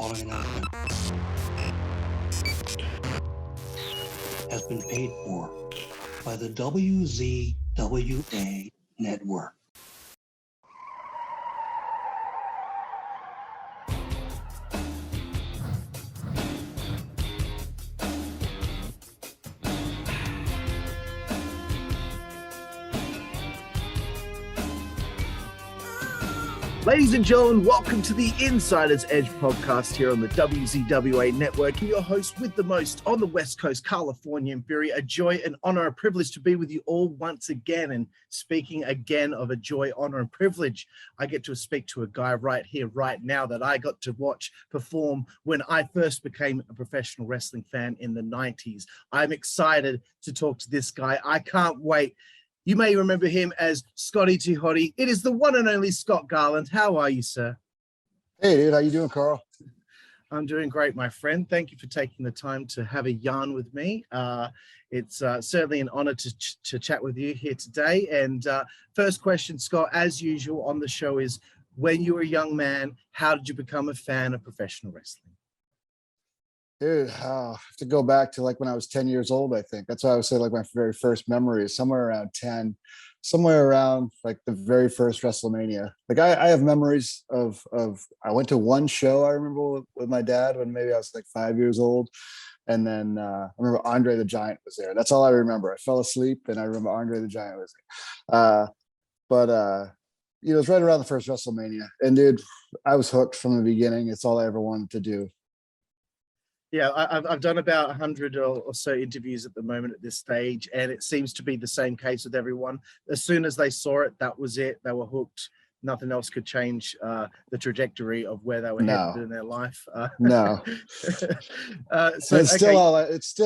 following announcement has been paid for by the WZWA Network. Ladies and gentlemen, welcome to the Insider's Edge podcast here on the WZWA Network. I'm your host with the most on the West Coast, Karlifornia Fury. A joy, an honor, a privilege to be with you all once again. And speaking again of a joy, honor, and privilege, I get to speak to a guy right here, right now that I got to watch perform when I first became a professional wrestling fan in the 90s. I'm excited to talk to this guy. I can't wait. You may remember him as Scotty to Hotty. It is the one and only Scott Garland. How are you, sir? Hey, dude. How you doing, Carl? I'm doing great, my friend. Thank you for taking the time to have a yarn with me. It's certainly an honor to chat with you here today. And first question, Scott, as usual on the show is, when you were a young man, how did you become a fan of professional wrestling? Dude, I have to go back to like when I was 10 years old, I think. That's why I would say like my very first memory is somewhere around 10, somewhere around like the very first WrestleMania. Like I have memories of I went to one show I remember with my dad when maybe I was like 5 years old. And then I remember Andre the Giant was there. That's all I remember. I fell asleep and I remember Andre the Giant was there. You know, it was right around the first WrestleMania. And dude, I was hooked from the beginning. It's all I ever wanted to do. Yeah, I've done about 100 or so interviews at the moment at this stage, and it seems to be the same case with everyone. As soon as they saw it, that was it. They were hooked. Nothing else could change the trajectory of where they were headed in their life. No. So it's still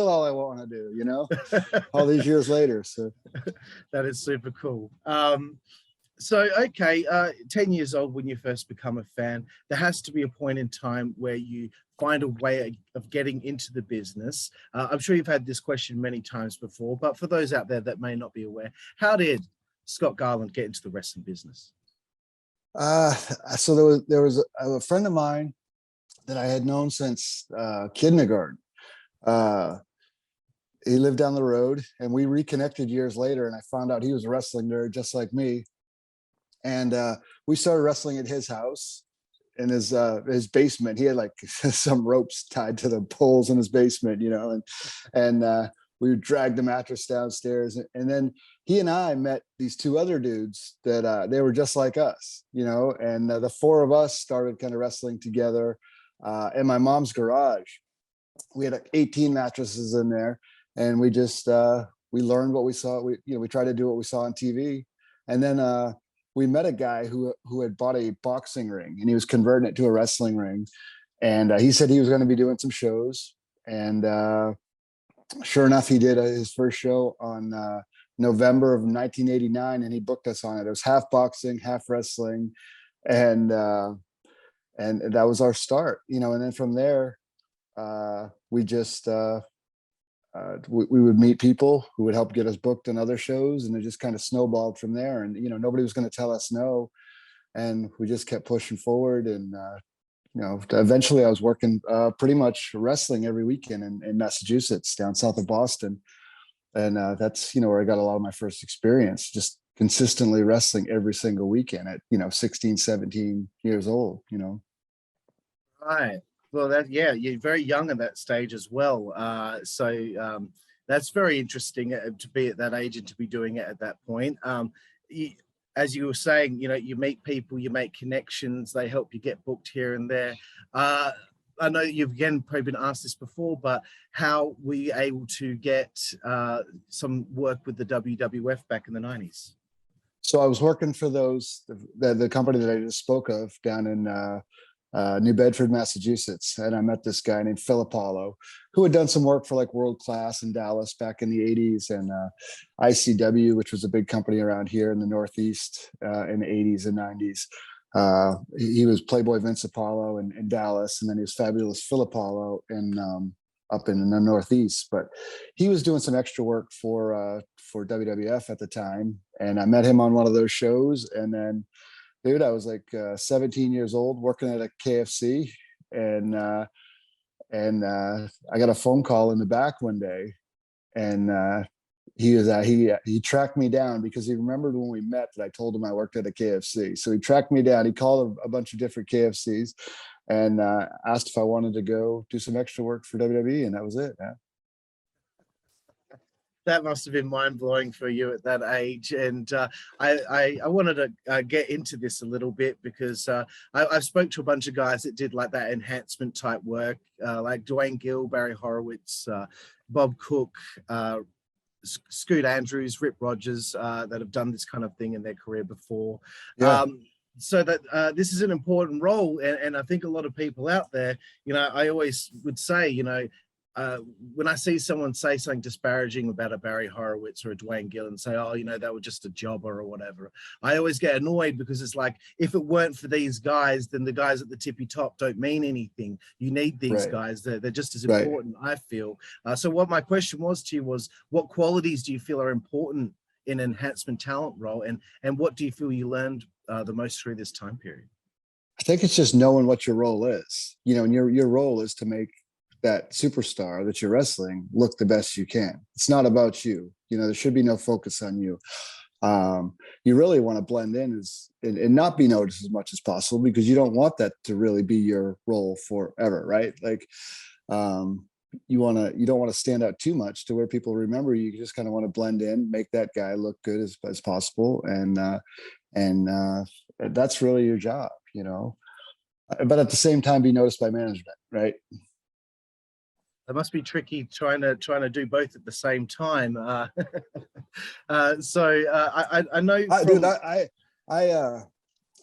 all I want to do, you know, all these years later. So that is super cool. 10 years old when you first become a fan, there has to be a point in time where you find a way of getting into the business. I'm sure you've had this question many times before, but for those out there that may not be aware, how did Scott Garland get into the wrestling business? So there was a friend of mine that I had known since kindergarten. He lived down the road and we reconnected years later, and I found out he was a wrestling nerd just like me. And we started wrestling at his house in his basement. He had like some ropes tied to the poles in his basement, you know, and we would drag the mattress downstairs. And then he and I met these two other dudes that they were just like us, you know, and the four of us started kind of wrestling together in my mom's garage. We had like 18 mattresses in there, and we just we learned what we saw. We tried to do what we saw on TV, and then we met a guy who had bought a boxing ring, and he was converting it to a wrestling ring. And he said he was going to be doing some shows. And sure enough, he did his first show on November of 1989, and he booked us on it. It was half boxing, half wrestling. And that was our start, you know. And then from there, we just, we would meet people who would help get us booked on other shows, and it just kind of snowballed from there. And, you know, nobody was going to tell us no. And we just kept pushing forward. And, you know, eventually I was working pretty much wrestling every weekend in Massachusetts, down south of Boston. And that's, you know, where I got a lot of my first experience, just consistently wrestling every single weekend at, you know, 16, 17 years old, you know. Right. Well, you're very young at that stage as well. That's very interesting to be at that age and to be doing it at that point. As you were saying, you know, you meet people, you make connections, they help you get booked here and there. I know you've again probably been asked this before, but how were you able to get some work with the WWF back in the 90s? So I was working for the company that I just spoke of down in New Bedford, Massachusetts. And I met this guy named Phil Apollo, who had done some work for like World Class in Dallas back in the 80s, and ICW, which was a big company around here in the Northeast in the 80s and 90s. He was Playboy Vince Apollo in Dallas, and then he was Fabulous Phil Apollo up in the Northeast. But he was doing some extra work for WWF at the time, and I met him on one of those shows. And then, dude, I was like 17 years old working at a KFC and I got a phone call in the back one day, and he tracked me down because he remembered when we met that I told him I worked at a KFC. So he tracked me down. He called a bunch of different KFCs and asked if I wanted to go do some extra work for WWE, and that was it. Yeah. That must have been mind-blowing for you at that age. And I wanted to get into this a little bit because I've spoke to a bunch of guys that did like that enhancement type work, like Dwayne Gill, Barry Horowitz, Bob Cook, Scoot Andrews, Rip Rogers, that have done this kind of thing in their career before. Yeah. So that this is an important role. And I think a lot of people out there, I always would say, when I see someone say something disparaging about a Barry Horowitz or a Dwayne Gill and say, oh, they were just a jobber or whatever, I always get annoyed because it's like, if it weren't for these guys, then the guys at the tippy top don't mean anything. You need these guys. They're just as important, I feel. So what my question was to you was, what qualities do you feel are important in enhancement talent role? And what do you feel you learned the most through this time period? I think it's just knowing what your role is, and your role is to make that superstar that you're wrestling look the best you can. It's not about you. There should be no focus on you. You really want to blend in and not be noticed as much as possible, because you don't want that to really be your role forever, right? Like, you don't want to stand out too much to where people remember you. You just kind of want to blend in, make that guy look good as possible, and that's really your job, But at the same time, be noticed by management, right? It must be tricky trying to do both at the same time. I know.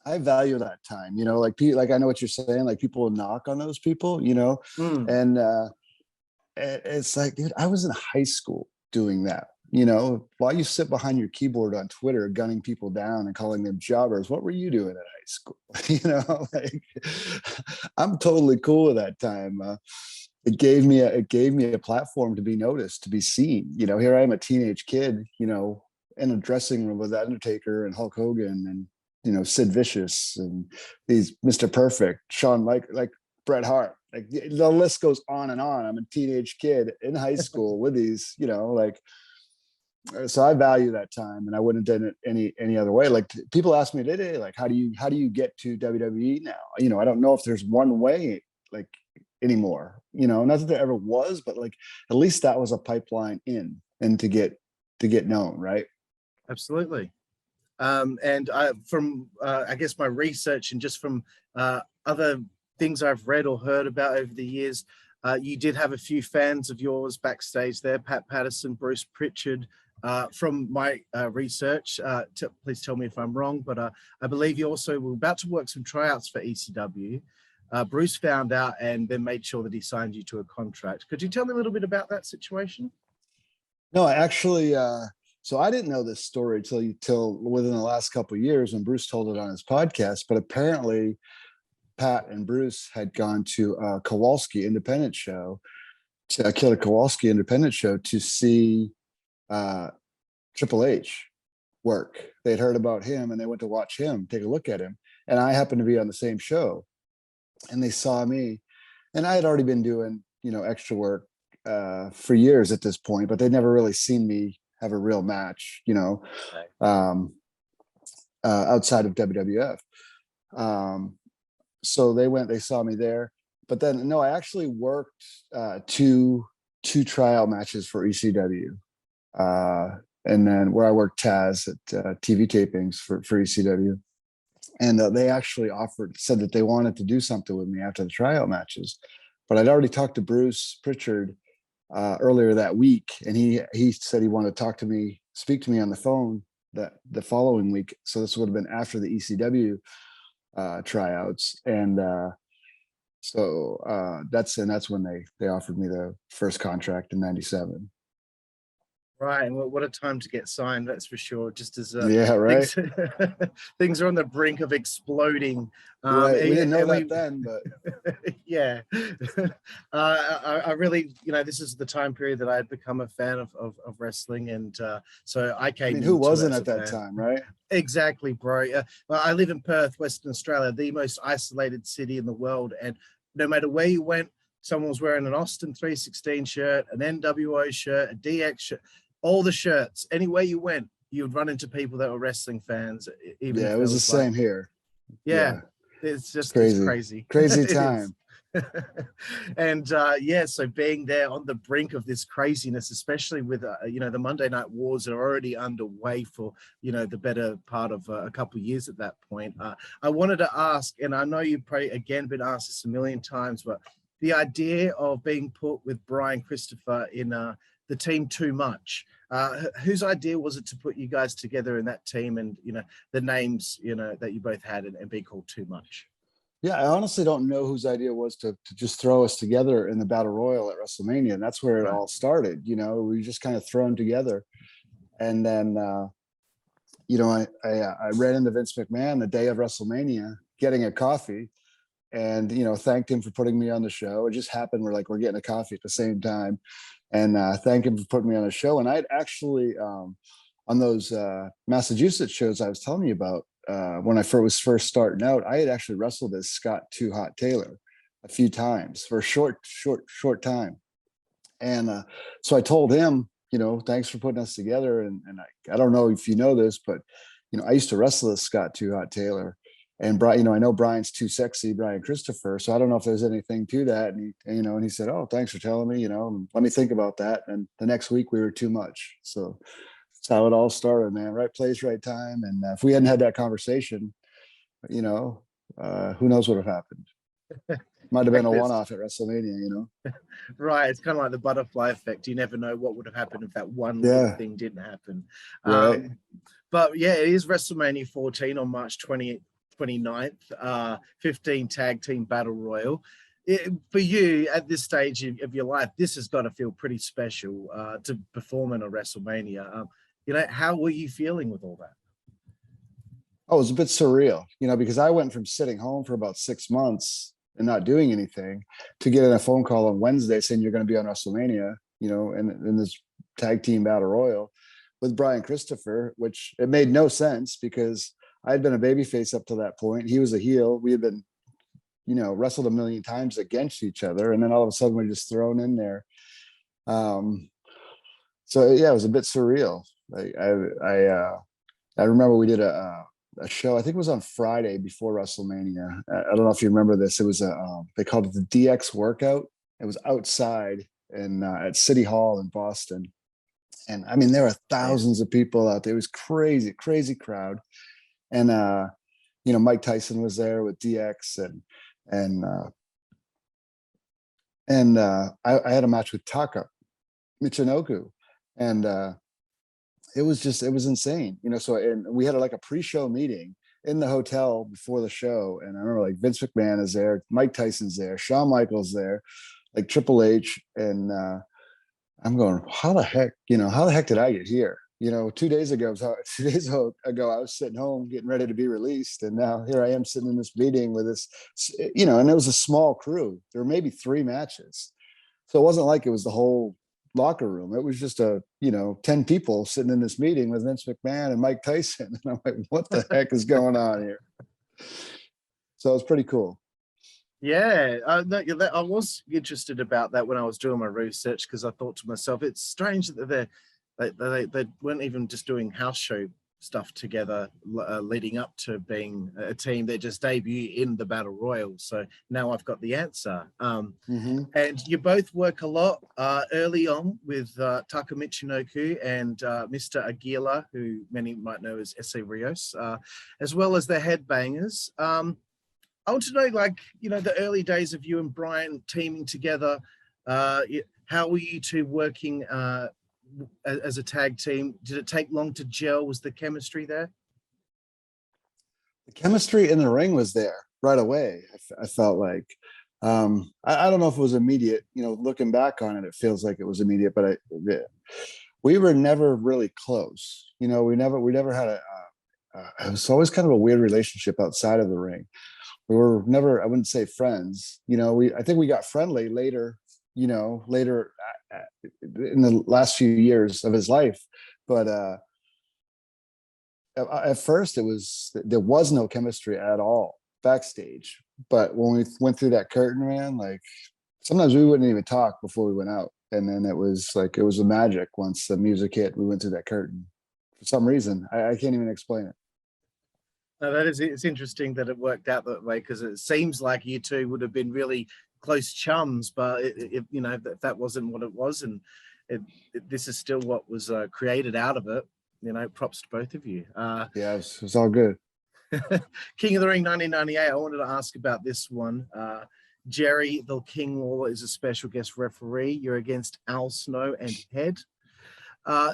I value that time. Like I know what you're saying. Like, people will knock on those people, and it's like, dude, I was in high school doing that. While you sit behind your keyboard on Twitter, gunning people down and calling them jobbers, what were you doing at high school? Like, I'm totally cool with that time. It gave me a platform to be noticed, to be seen. Here I am, a teenage kid, in a dressing room with Undertaker and Hulk Hogan and, Sid Vicious and these Mr. Perfect, Shawn, like Bret Hart. Like, the list goes on and on. I'm a teenage kid in high school with these, so I value that time, and I wouldn't have done it any other way. Like, people ask me today, like, how do you get to WWE now? I don't know if there's one way, like, anymore, not that there ever was, but like, at least that was a pipeline in and to get known, right? Absolutely. And from I guess my research and just from other things I've read or heard about over the years, you did have a few fans of yours backstage there, Pat Patterson, Bruce Pritchard. From my research, please tell me if I'm wrong, but I believe you also were about to work some tryouts for ECW. Bruce found out and then made sure that he signed you to a contract. Could you tell me a little bit about that situation? No, actually, so I didn't know this story till within the last couple of years when Bruce told it on his podcast. But apparently, Pat and Bruce had gone to a Kowalski independent show, Killer Kowalski independent show, to see Triple H work. They'd heard about him and they went to watch him, take a look at him. And I happened to be on the same show. And they saw me, and I had already been doing, extra work for years at this point, but they'd never really seen me have a real match, outside of WWF. So they saw me there, but then, no, I actually worked two tryout matches for ECW. And then where I worked Taz at TV tapings for ECW. And they actually said that they wanted to do something with me after the tryout matches. But I'd already talked to Bruce Pritchard earlier that week, and he said he wanted to speak to me on the phone the following week. So this would have been after the ECW tryouts. And that's when they offered me the first contract in '97. Right, and what a time to get signed, that's for sure. Just as things are on the brink of exploding. Right, we didn't know that then, but yeah. I really, this is the time period that I had become a fan of wrestling, and so I came. Who wasn't at that time, right? Exactly, bro. Well, I live in Perth, Western Australia, the most isolated city in the world, and no matter where you went, someone was wearing an Austin 316 shirt, an NWO shirt, a DX shirt, all the shirts. Anywhere you went, you would run into people that were wrestling fans. Even Yeah, if it was the same here. yeah, it's crazy. Crazy It is. time. And yeah, so being there on the brink of this craziness, especially with the Monday Night Wars are already underway for the better part of a couple of years at that point. I wanted to ask, and I know you've probably again been asked this a million times, but the idea of being put with Brian Christopher in the team Too Much, whose idea was it to put you guys together in that team, and the names that you both had, and be called Too Much? Yeah, I honestly don't know whose idea was to just throw us together in the Battle Royal at WrestleMania. And that's where it all started. We just kind of thrown together. And then, I ran into Vince McMahon the day of WrestleMania getting a coffee and, thanked him for putting me on the show. It just happened. We're getting a coffee at the same time, and thank him for putting me on the show. And I'd actually, on those Massachusetts shows I was telling you about, when I was first starting out, I had actually wrestled as Scott Too Hot Taylor a few times for a short time. And so I told him, thanks for putting us together. And I don't know if you know this, but, I used to wrestle as Scott Too Hot Taylor. And Brian, I know Brian's too sexy, Brian Christopher. So I don't know if there's anything to that. And he said, oh, thanks for telling me, let me think about that. And the next week we were Too Much. So that's how it all started, man. Right place, right time. And if we hadn't had that conversation, who knows what would have happened? Might have been a one-off at WrestleMania, Right. It's kind of like the butterfly effect. You never know what would have happened if that one little thing didn't happen. Right. But yeah, it is WrestleMania 14 on March 29th, 15 tag team battle royal. For you at this stage of your life, this has got to feel pretty special to perform in a WrestleMania. How were you feeling with all that? Oh, it was a bit surreal, because I went from sitting home for about 6 months and not doing anything to getting a phone call on Wednesday saying you're going to be on WrestleMania, in this tag team battle royal with Brian Christopher, which it made no sense because I had been a babyface up to that point. He was a heel. We had been, wrestled a million times against each other. And then all of a sudden we're just thrown in there. So yeah, it was a bit surreal. I remember we did a show, I think it was on Friday before WrestleMania. I don't know if you remember this. It was they called it the DX workout. It was outside at City Hall in Boston. And I mean, there were thousands of people out there. It was crazy, crazy crowd. And, Mike Tyson was there with DX I had a match with Taka Michinoku, and it was insane, so, and we had a pre-show meeting in the hotel before the show. And I remember Vince McMahon is there, Mike Tyson's there, Shawn Michaels there, Triple H. And I'm going, how the heck did I get here? 2 days ago, I was sitting home getting ready to be released. And now here I am sitting in this meeting with this, and it was a small crew. There were maybe 3 matches. So it wasn't like it was the whole locker room. It was just 10 people sitting in this meeting with Vince McMahon and Mike Tyson. And I'm like, what the heck is going on here? So it was pretty cool. Yeah, I was interested about that when I was doing my research, because I thought to myself, it's strange that they weren't even just doing house show stuff together leading up to being a team that just debuted in the Battle Royal. So now I've got the answer. And you both work a lot early on with Taka Michinoku and Mr. Aguila, who many might know as S.A. Rios, as well as the Headbangers. I want to know, the early days of you and Brian teaming together. How were you two working as a tag team? Did it take long to gel? Was the chemistry there? The chemistry in the ring was there right away. I felt like, I don't know if it was immediate, looking back on it, it feels like it was immediate, but we were never really close. We never had it was always kind of a weird relationship outside of the ring. We were never, I wouldn't say friends, I think we got friendly later in the last few years of his life. But at first there was no chemistry at all backstage. But when we went through that curtain, man, like sometimes we wouldn't even talk before we went out. And then it was a magic once the music hit, we went through that curtain. For some reason, I can't even explain it. No, it's interesting that it worked out that way, because it seems like you two would have been really close chums, but you know, that wasn't what it was, and this is still what was created out of it. You know, props to both of you. Yeah, it was all good. King of the Ring 1998. I wanted to ask about this one. Jerry the King Lawler is a special guest referee. You're against Al Snow and Head.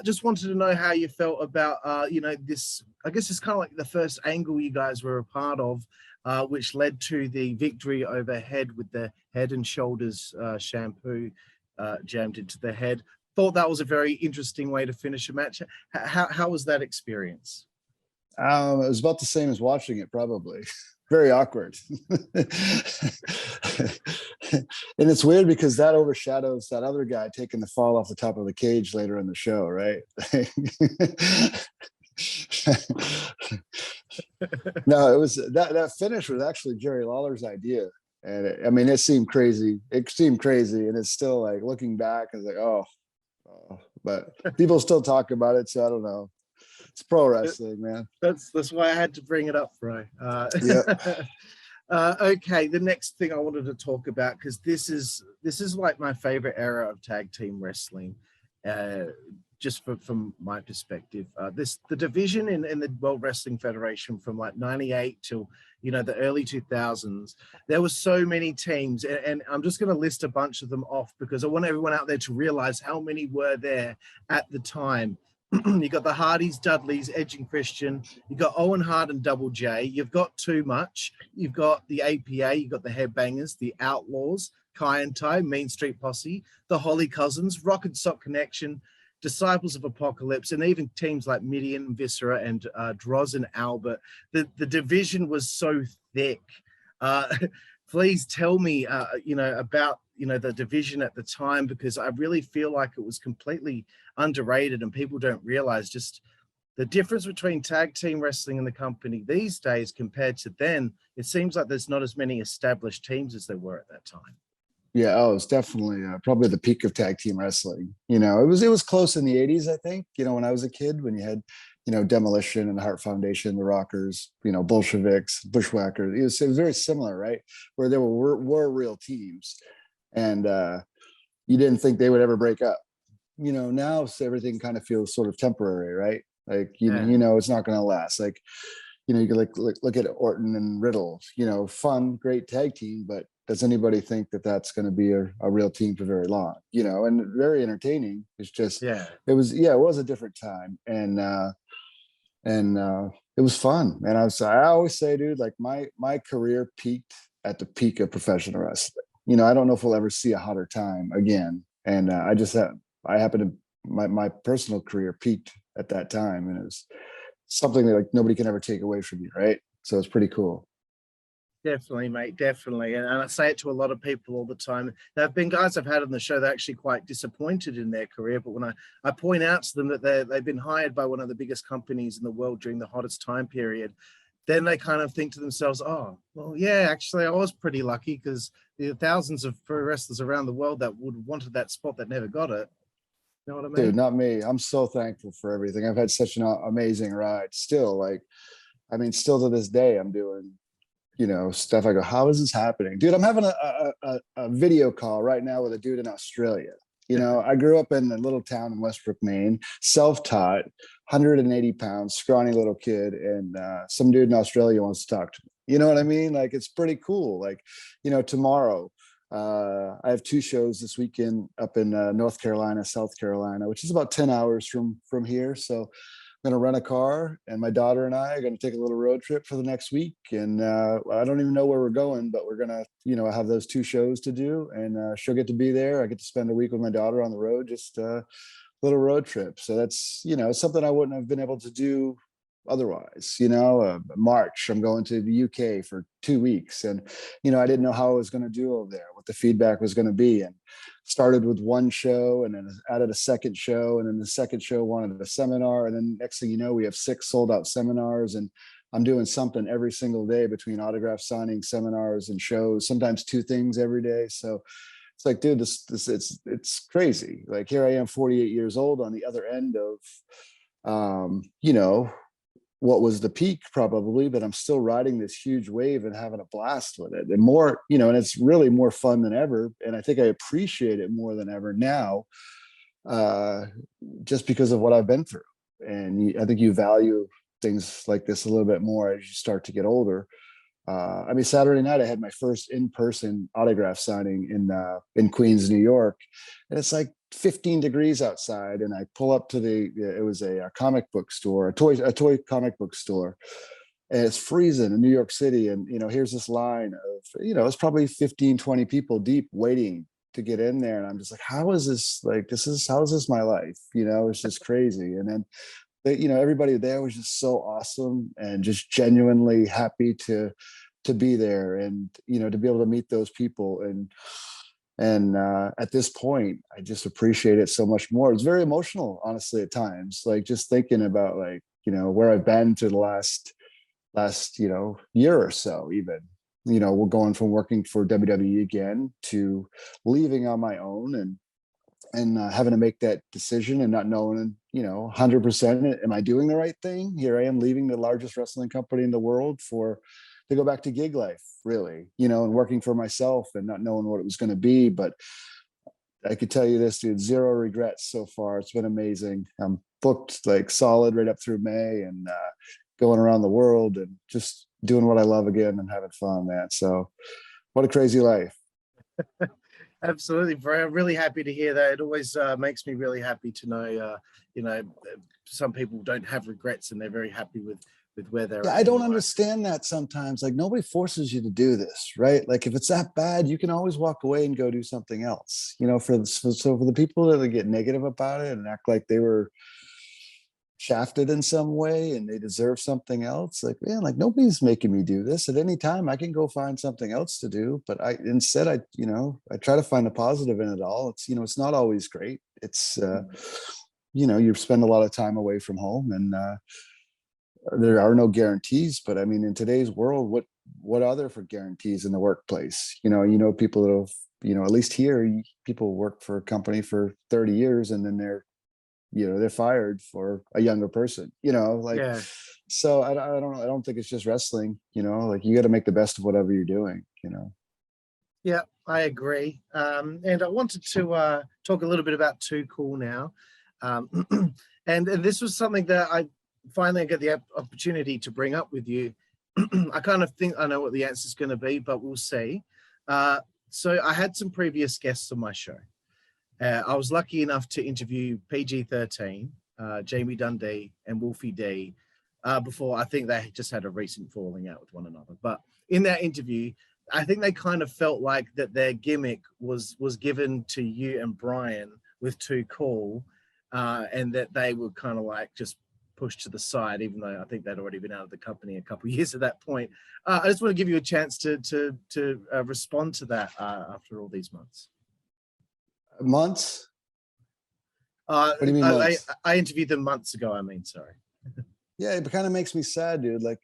Just wanted to know how you felt about, you know, this. I guess it's kind of like the first angle you guys were a part of, which led to the victory over Head with the Head and Shoulders shampoo jammed into the head. Thought that was a very interesting way to finish a match. How was that experience? It was about the same as watching it, probably. Very awkward. And it's weird because that overshadows that other guy taking the fall off the top of the cage later in the show, right? No, it was that finish was actually Jerry Lawler's idea. And it seemed crazy. And it's still like looking back, it's like, oh, but people still talk about it. So I don't know. It's pro wrestling, man. That's why I had to bring it up, bro. Yeah. Okay, the next thing I wanted to talk about, because this is like my favorite era of tag team wrestling, just from my perspective. The division in the World Wrestling Federation from like 98 till, you know, the early 2000s, there were so many teams, and I'm just going to list a bunch of them off because I want everyone out there to realize how many were there at the time. You got the Hardys, Dudleys, Edge and Christian. You got Owen Hart and Double J. You've got Too Much. You've got the APA. You've got the Headbangers, the Outlaws, Kai and Tai, Mean Street Posse, the Holly Cousins, Rock and Sock Connection, Disciples of Apocalypse, and even teams like Midian, Viscera, and Droz and Albert. The division was so thick. Please tell me, you know, about, you know, the division at the time, because I really feel like it was completely underrated and people don't realize just the difference between tag team wrestling and the company these days compared to then. It seems like there's not as many established teams as there were at that time. Yeah, it's definitely probably the peak of tag team wrestling. You know, it was close in the 80s, I think, you know, when I was a kid, when you had, you know, Demolition and the Heart Foundation, the Rockers, you know, Bolsheviks, Bushwhackers. It was very similar, right? Where there were real teams, and you didn't think they would ever break up. You know, now everything kind of feels sort of temporary, right? Like, you know, it's not going to last. Like, you know, you can look at Orton and Riddle, you know, fun, great tag team, but does anybody think that that's going to be a real team for very long? You know, and very entertaining. It's just, it was a different time. And it was fun. And I always say, dude, like my career peaked at the peak of professional wrestling. You know, I don't know if we'll ever see a hotter time again. And my personal career peaked at that time, and it was something that like nobody can ever take away from you, right? So it's pretty cool. Definitely, mate, definitely. And I say it to a lot of people all the time. There have been guys I've had on the show that are actually quite disappointed in their career, but when I point out to them that they've been hired by one of the biggest companies in the world during the hottest time period, then they kind of think to themselves, oh, well, yeah, actually, I was pretty lucky, because there are thousands of pro wrestlers around the world that would have wanted that spot that never got it. You know what I mean? Dude, not me. I'm so thankful for everything. I've had such an amazing ride. Still, still to this day, I'm doing, you know, stuff. I go, how is this happening? Dude, I'm having a video call right now with a dude in Australia. You know, I grew up in a little town in Westbrook, Maine, self-taught, 180 pounds, scrawny little kid. And some dude in Australia wants to talk to me. You know what I mean? Like, it's pretty cool. Like, you know, tomorrow, I have 2 shows this weekend up in North Carolina, South Carolina, which is about 10 hours from here. So I'm going to rent a car, and my daughter and I are going to take a little road trip for the next week. And I don't even know where we're going, but we're going to, you know, have those 2 shows to do, and she'll get to be there. I get to spend a week with my daughter on the road, just a little road trip. So that's, you know, something I wouldn't have been able to do otherwise. You know, March, I'm going to the UK for 2 weeks, and, you know, I didn't know how I was going to do over there, what the feedback was going to be, and started with 1 show, and then added a second show, and then the second show wanted a seminar, and then next thing you know, we have 6 sold out seminars, and I'm doing something every single day between autograph signing, seminars, and shows, sometimes 2 things every day. So it's like, dude, it's crazy. Like, here I am, 48 years old, on the other end of, what was the peak probably, but I'm still riding this huge wave and having a blast with it, and more, and it's really more fun than ever. And I think I appreciate it more than ever now, just because of what I've been through. And I think you value things like this a little bit more as you start to get older. Saturday night I had my first in-person autograph signing in Queens, New York, and it's like 15 degrees outside, and I pull up to it was a comic book store, a toy comic book store, and it's freezing in New York City. And here's this line of, it's probably 15, 20 people deep waiting to get in there, and I'm just like, how is this how is this my life? It's just crazy. And then everybody there was just so awesome and just genuinely happy to be there, and to be able to meet those people. And at this point, I just appreciate it so much more. It's very emotional, honestly, at times, like just thinking about where I've been to the last year or so. Even we're going from working for WWE again to leaving on my own, and having to make that decision and not knowing 100%, am I doing the right thing? Here I am, leaving the largest wrestling company in the world to go back to gig life, really, and working for myself and not knowing what it was going to be. But I could tell you this, dude, 0 regrets so far. It's been amazing. I'm booked like solid right up through May, and going around the world and just doing what I love again and having fun, man. So what a crazy life. Absolutely, bro. I'm really happy to hear that. It always makes me really happy to know, some people don't have regrets and they're very happy with where they're at. I don't understand that sometimes. Like, nobody forces you to do this, right? Like, if it's that bad, you can always walk away and go do something else. So for the people that get negative about it and act like they were shafted in some way and they deserve something else, like, man, like, nobody's making me do this. At any time I can go find something else to do, but I try to find the positive in it all. It's it's not always great. It's you spend a lot of time away from home, and there are no guarantees. But I mean, in today's world, what are there for guarantees in the workplace? People that have, at least here, people work for a company for 30 years and then they're fired for a younger person, Yeah. So I don't know. I don't think it's just wrestling, like, you got to make the best of whatever you're doing, Yeah, I agree. And I wanted to talk a little bit about Too Cool now. And this was something that I finally get the opportunity to bring up with you. I kind of think I know what the answer is going to be, but we'll see. So I had some previous guests on my show. I was lucky enough to interview PG-13, Jamie Dundee, and Wolfie D, before. I think they just had a recent falling out with one another. But in that interview, I think they kind of felt like that their gimmick was given to you and Brian with Too Cool, and that they were kind of like just pushed to the side, even though I think they'd already been out of the company a couple of years at that point. I just want to give you a chance to respond to that after all these months. Months? What do you mean months? I interviewed them months ago. Sorry. Yeah, it kind of makes me sad, dude. Like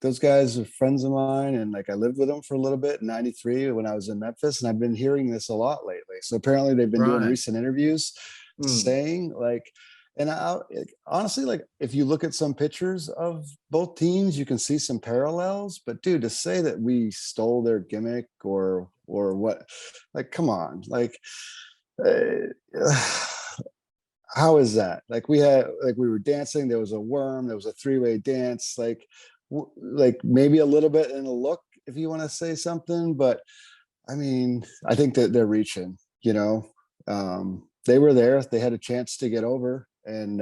those guys are friends of mine, and like I lived with them for a little bit in '93 when I was in Memphis, and I've been hearing this a lot lately. So apparently they've been doing recent interviews saying like, and honestly, like, if you look at some pictures of both teams, you can see some parallels. But dude, to say that we stole their gimmick or what, like, come on, like. How is that? Like, we were dancing, there was a worm, there was a 3-way dance, like maybe a little bit in a look, if you want to say something. But I mean, I think that they're reaching, they were there, they had a chance to get over, and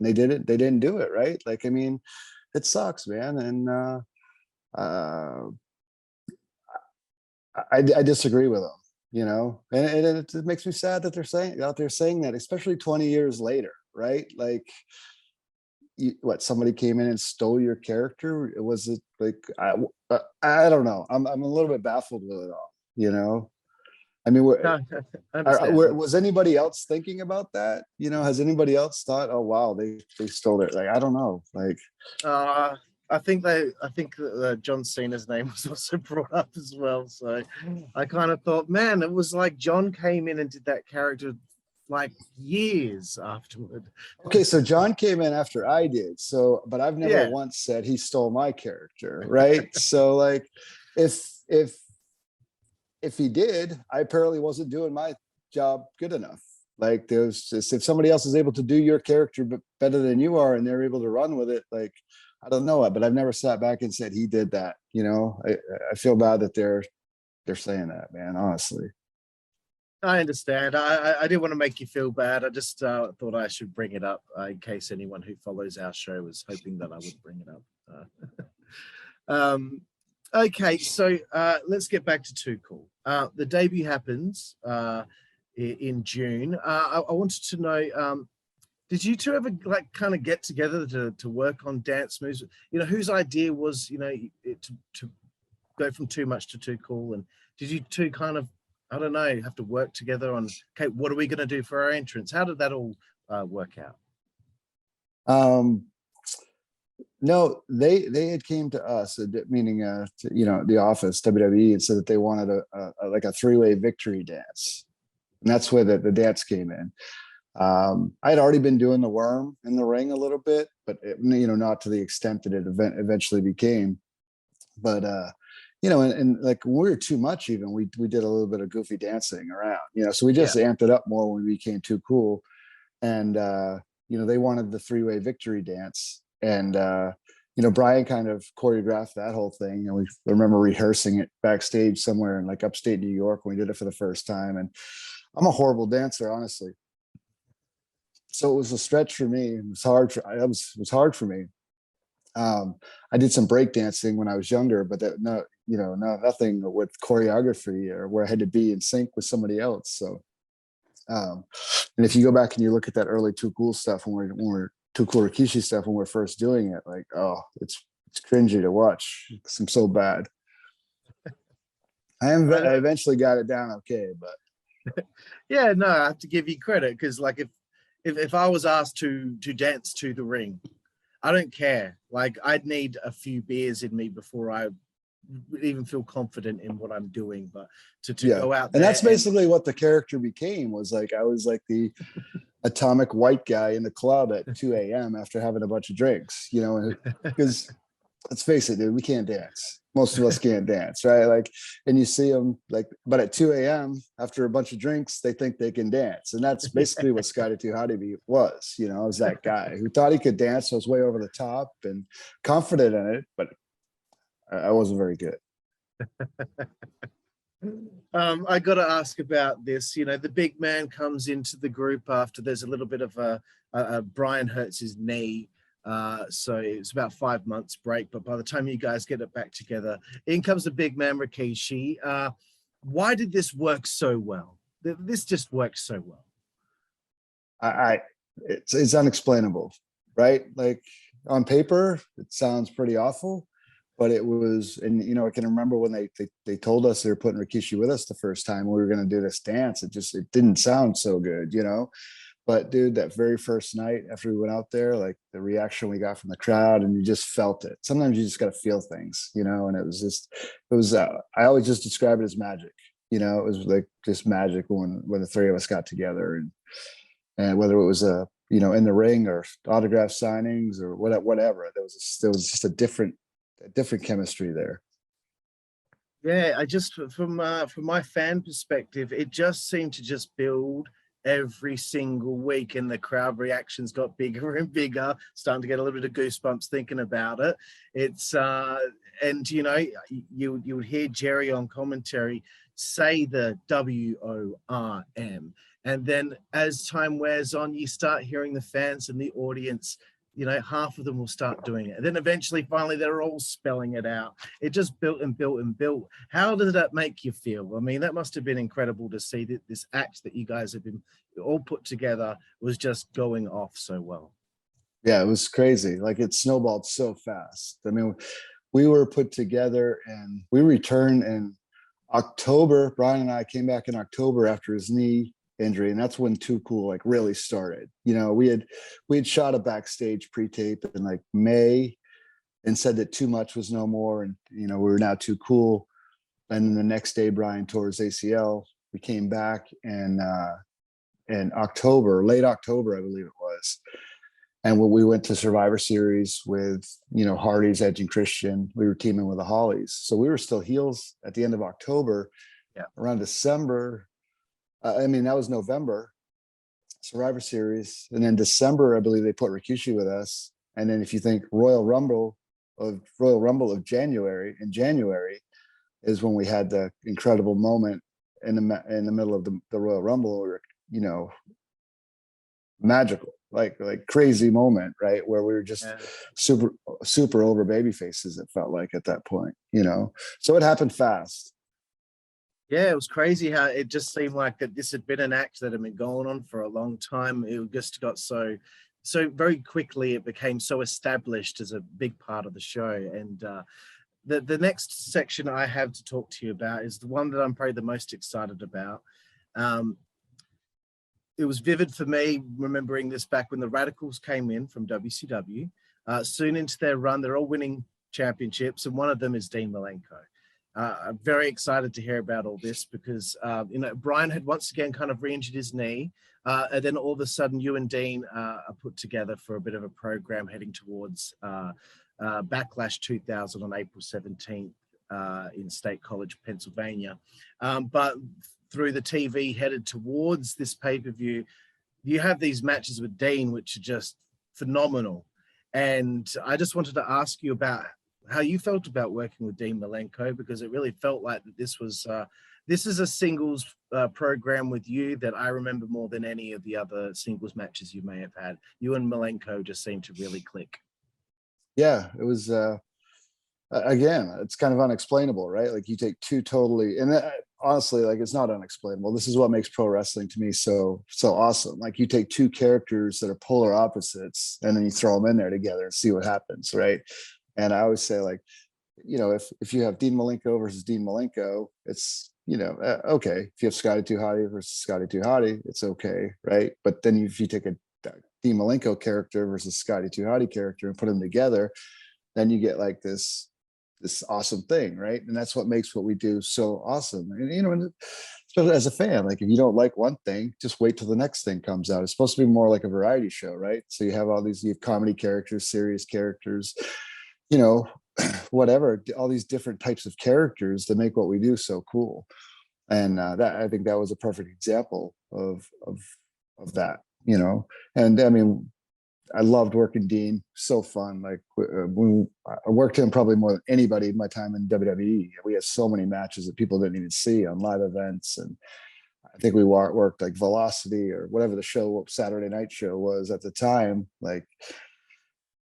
they didn't do it, right? Like, I mean, it sucks, man. And I disagree with them. And it makes me sad that they're out there saying that, especially 20 years later, right? Like, somebody came in and stole your character? Was it like, I don't know. I'm a little bit baffled with it all, I mean, No, I understand. was anybody else thinking about that? You know, has anybody else thought, oh wow, they stole it? Like, I don't know. Like, I think that John Cena's name was also brought up as well. So I kind of thought, man, it was like John came in and did that character like years afterward. okay, so John came in after I did. So, but I've never Yeah. once said he stole my character, right? So like if if he did, I apparently wasn't doing my job good enough. Like there's just, if somebody else is able to do your character better than you are and they're able to run with it, like I don't know it, but I've never sat back and said he did that. You know, I feel bad that they're saying that, man, honestly. I understand. I didn't want to make you feel bad. I just thought I should bring it up in case anyone who follows our show was hoping that I would bring it up. Okay, so let's get back to Too Cool. The debut happens in June. I wanted to know, did you two ever like kind of get together to work on dance moves? You know, whose idea was, you know, to go from Too Much to Too Cool? And did you two kind of, I don't know, have to work together on, okay, what are we going to do for our entrance? How did that all work out? No, they had came to us, meaning you know, the office, WWE, and said that they wanted a like a three-way victory dance, and that's where the dance came in. I had already been doing the worm in the ring a little bit, but it, you know, not to the extent that it eventually became. But you know, and like when we were Too Much, even we did a little bit of goofy dancing around, you know, so we just amped it up more when we became Too Cool, and you know, they wanted the three-way victory dance. And you know, Brian kind of choreographed that whole thing, and we remember rehearsing it backstage somewhere in like upstate New York when we did it for the first time. And I'm a horrible dancer, honestly, so it was a stretch for me. It was hard for it was hard for me. I did some break dancing when I was younger, but that no, you know, nothing with choreography or where I had to be in sync with somebody else. So and if you go back and you look at that early Too Cool stuff when we're Too Cool Rikishi stuff when we're first doing it, like, oh, it's cringy to watch because I'm so bad. I eventually got it down okay, but Yeah, no, I have to give you credit because like if I was asked to dance to the ring, I don't care. Like I'd need a few beers in me before I would even feel confident in what I'm doing. But to go out there, and that's basically what the character became, was like I was like the atomic white guy in the club at 2 a.m. after having a bunch of drinks, you know, because let's face it, dude, we can't dance. Most of us can't dance, right? Like, and you see them like, but at 2 a.m. after a bunch of drinks, they think they can dance. And that's basically what Scotty Too Hotty was, you know, I was that guy who thought he could dance. So I was way over the top and confident in it, but I wasn't very good. I got to ask about this. You know, the big man comes into the group after there's a little bit of a Brian hurts his knee. So it's about 5 months break, but by the time you guys get it back together, in comes the big man Rikishi. Why did this work so well? This just works so well. It's unexplainable, right? Like on paper, it sounds pretty awful, but it was, and you know, I can remember when they told us they were putting Rikishi with us the first time we were going to do this dance. It didn't sound so good, you know. But dude, that very first night after we went out there, like the reaction we got from the crowd, and you just felt it. Sometimes you just got to feel things, you know. And it was I always just describe it as magic, you know. It was like just magic when the three of us got together, and whether it was you know, in the ring or autograph signings or whatever, there was just a different chemistry there. Yeah, I just from my fan perspective, it just seemed to just build every single week, and the crowd reactions got bigger and bigger, starting to get a little bit of goosebumps thinking about it. It's and you know, you would hear Jerry on commentary say the WORM, and then as time wears on, you start hearing the fans and the audience, you know, half of them will start doing it, and then eventually finally they're all spelling it out. It just built and built and built. How did that make you feel? I mean, that must have been incredible to see that this act that you guys have been all put together was just going off so well. Yeah, it was crazy. Like it snowballed so fast. I mean, we were put together and we returned, and October, Brian and I came back in October after his knee injury, and that's when Too Cool like really started. You know, we had shot a backstage pre-tape in like May and said that Too Much was no more, and you know, we were now Too Cool. And then the next day Brian tore his ACL. We came back and in October, late October, I believe it was. And when we went to Survivor Series with, you know, Hardy's, Edge, and Christian, we were teaming with the Hollies. So we were still heels at the end of October. Yeah. Around December, I mean, that was November, Survivor Series. And then December, I believe they put Rikishi with us. And then if you think Royal Rumble of January, in January is when we had the incredible moment in the middle of the Royal Rumble, or, you know, magical, like crazy moment, right? Where we were just super over baby faces, it felt like at that point, you know? So it happened fast. Yeah, it was crazy how it just seemed like that this had been an act that had been going on for a long time. It just got so very quickly, it became so established as a big part of the show. And the next section I have to talk to you about is the one that I'm probably the most excited about. It was vivid for me remembering this back when the Radicals came in from WCW. Soon into their run, they're all winning championships, and one of them is Dean Malenko. I'm very excited to hear about all this because, you know, Brian had once again kind of re-injured his knee. And then all of a sudden, you and Dean are put together for a bit of a program heading towards Backlash 2000 on April 17th in State College, Pennsylvania. But through the TV headed towards this pay-per-view, you have these matches with Dean, which are just phenomenal. And I just wanted to ask you about how you felt about working with Dean Malenko, because it really felt like that this is a singles program with you that I remember more than any of the other singles matches you may have had. You and Malenko just seemed to really click. Yeah, it was, again, it's kind of unexplainable, right? Like you take two totally, and honestly, like it's not unexplainable. This is what makes pro wrestling to me so awesome. Like you take two characters that are polar opposites and then you throw them in there together and see what happens, right? And I always say, like, you know, if you have Dean Malenko versus Dean Malenko, it's, you know, okay. If you have Scotty 2 Hotty versus Scotty 2 Hotty, it's okay, right? But then if you take a Dean Malenko character versus Scotty 2 Hotty character and put them together, then you get like this awesome thing, right? And that's what makes what we do so awesome. And, you know, especially as a fan, like if you don't like one thing, just wait till the next thing comes out. It's supposed to be more like a variety show, right? So you have you have comedy characters, serious characters, you know, whatever, all these different types of characters that make what we do so cool. And that, I think that was a perfect example of that, you know. And I mean, I loved working Dean, so fun. Like I worked him probably more than anybody in my time in WWE. We had so many matches that people didn't even see on live events. And I think we worked like Velocity or whatever the show, Saturday night show was at the time, like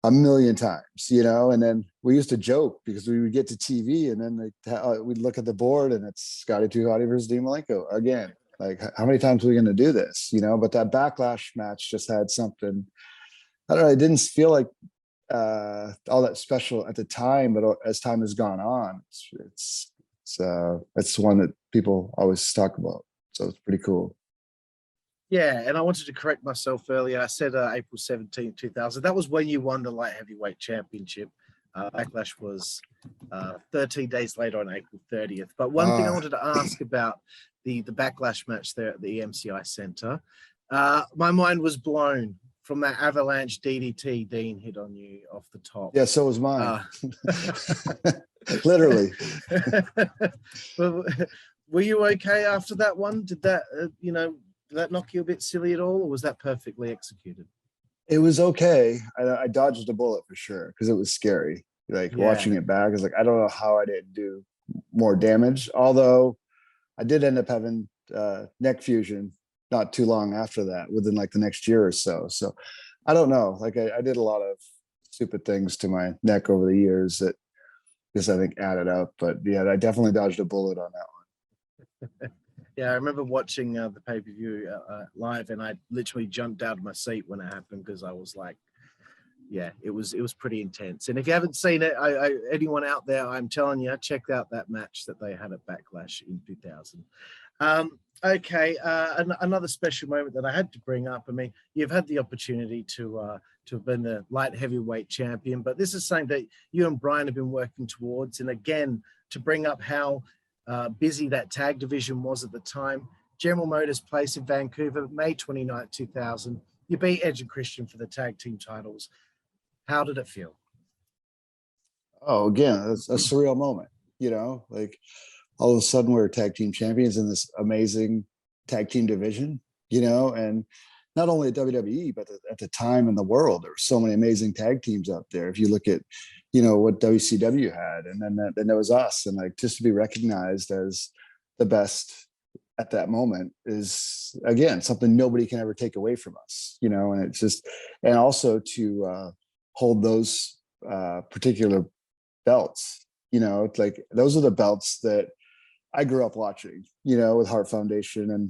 a million times, you know. And then we used to joke because we would get to TV and then we'd look at the board and it's Scotty 2 Hotty versus Dean Malenko again. Like, how many times are we going to do this, you know? But that Backlash match just had something, I don't know, it didn't feel like all that special at the time, but as time has gone on, it's one that people always talk about. So it's pretty cool. Yeah, and I wanted to correct myself earlier. I said April 17, 2000. That was when you won the light heavyweight championship. Backlash was 13 days later on April 30th. But one thing I wanted to ask about the Backlash match there at the EMCI Center, my mind was blown from that avalanche DDT Dean hit on you off the top. Yeah, so was mine. Literally. Were you okay after that one? Did that, did that knock you a bit silly at all, or was that perfectly executed? It was okay. I dodged a bullet for sure because it was scary. Like watching it back, is like, I don't know how I didn't do more damage. Although I did end up having neck fusion not too long after that, within like the next year or so. So I don't know. Like I did a lot of stupid things to my neck over the years that just I think added up. But yeah, I definitely dodged a bullet on that one. Yeah, I remember watching the pay-per-view live, and I literally jumped out of my seat when it happened because I was like, yeah, it was pretty intense. And if you haven't seen it, anyone out there, I'm telling you, check out that match that they had at Backlash in 2000. Okay, another special moment that I had to bring up. I mean, you've had the opportunity to have been the light heavyweight champion, but this is something that you and Brian have been working towards. And again, to bring up how busy that tag division was at the time, General Motors Place in Vancouver, May 29th, 2000. You beat Edge and Christian for the tag team titles. How did it feel? Oh, again, it's a surreal moment, you know, like all of a sudden we're tag team champions in this amazing tag team division, you know, and not only at WWE, but at the time in the world, there were so many amazing tag teams out there. If you look at, you know, what WCW had, and then there was us, and like just to be recognized as the best at that moment is, again, something nobody can ever take away from us, you know. And it's just, and also to hold those particular belts, you know, it's like those are the belts that I grew up watching, you know, with Heart Foundation and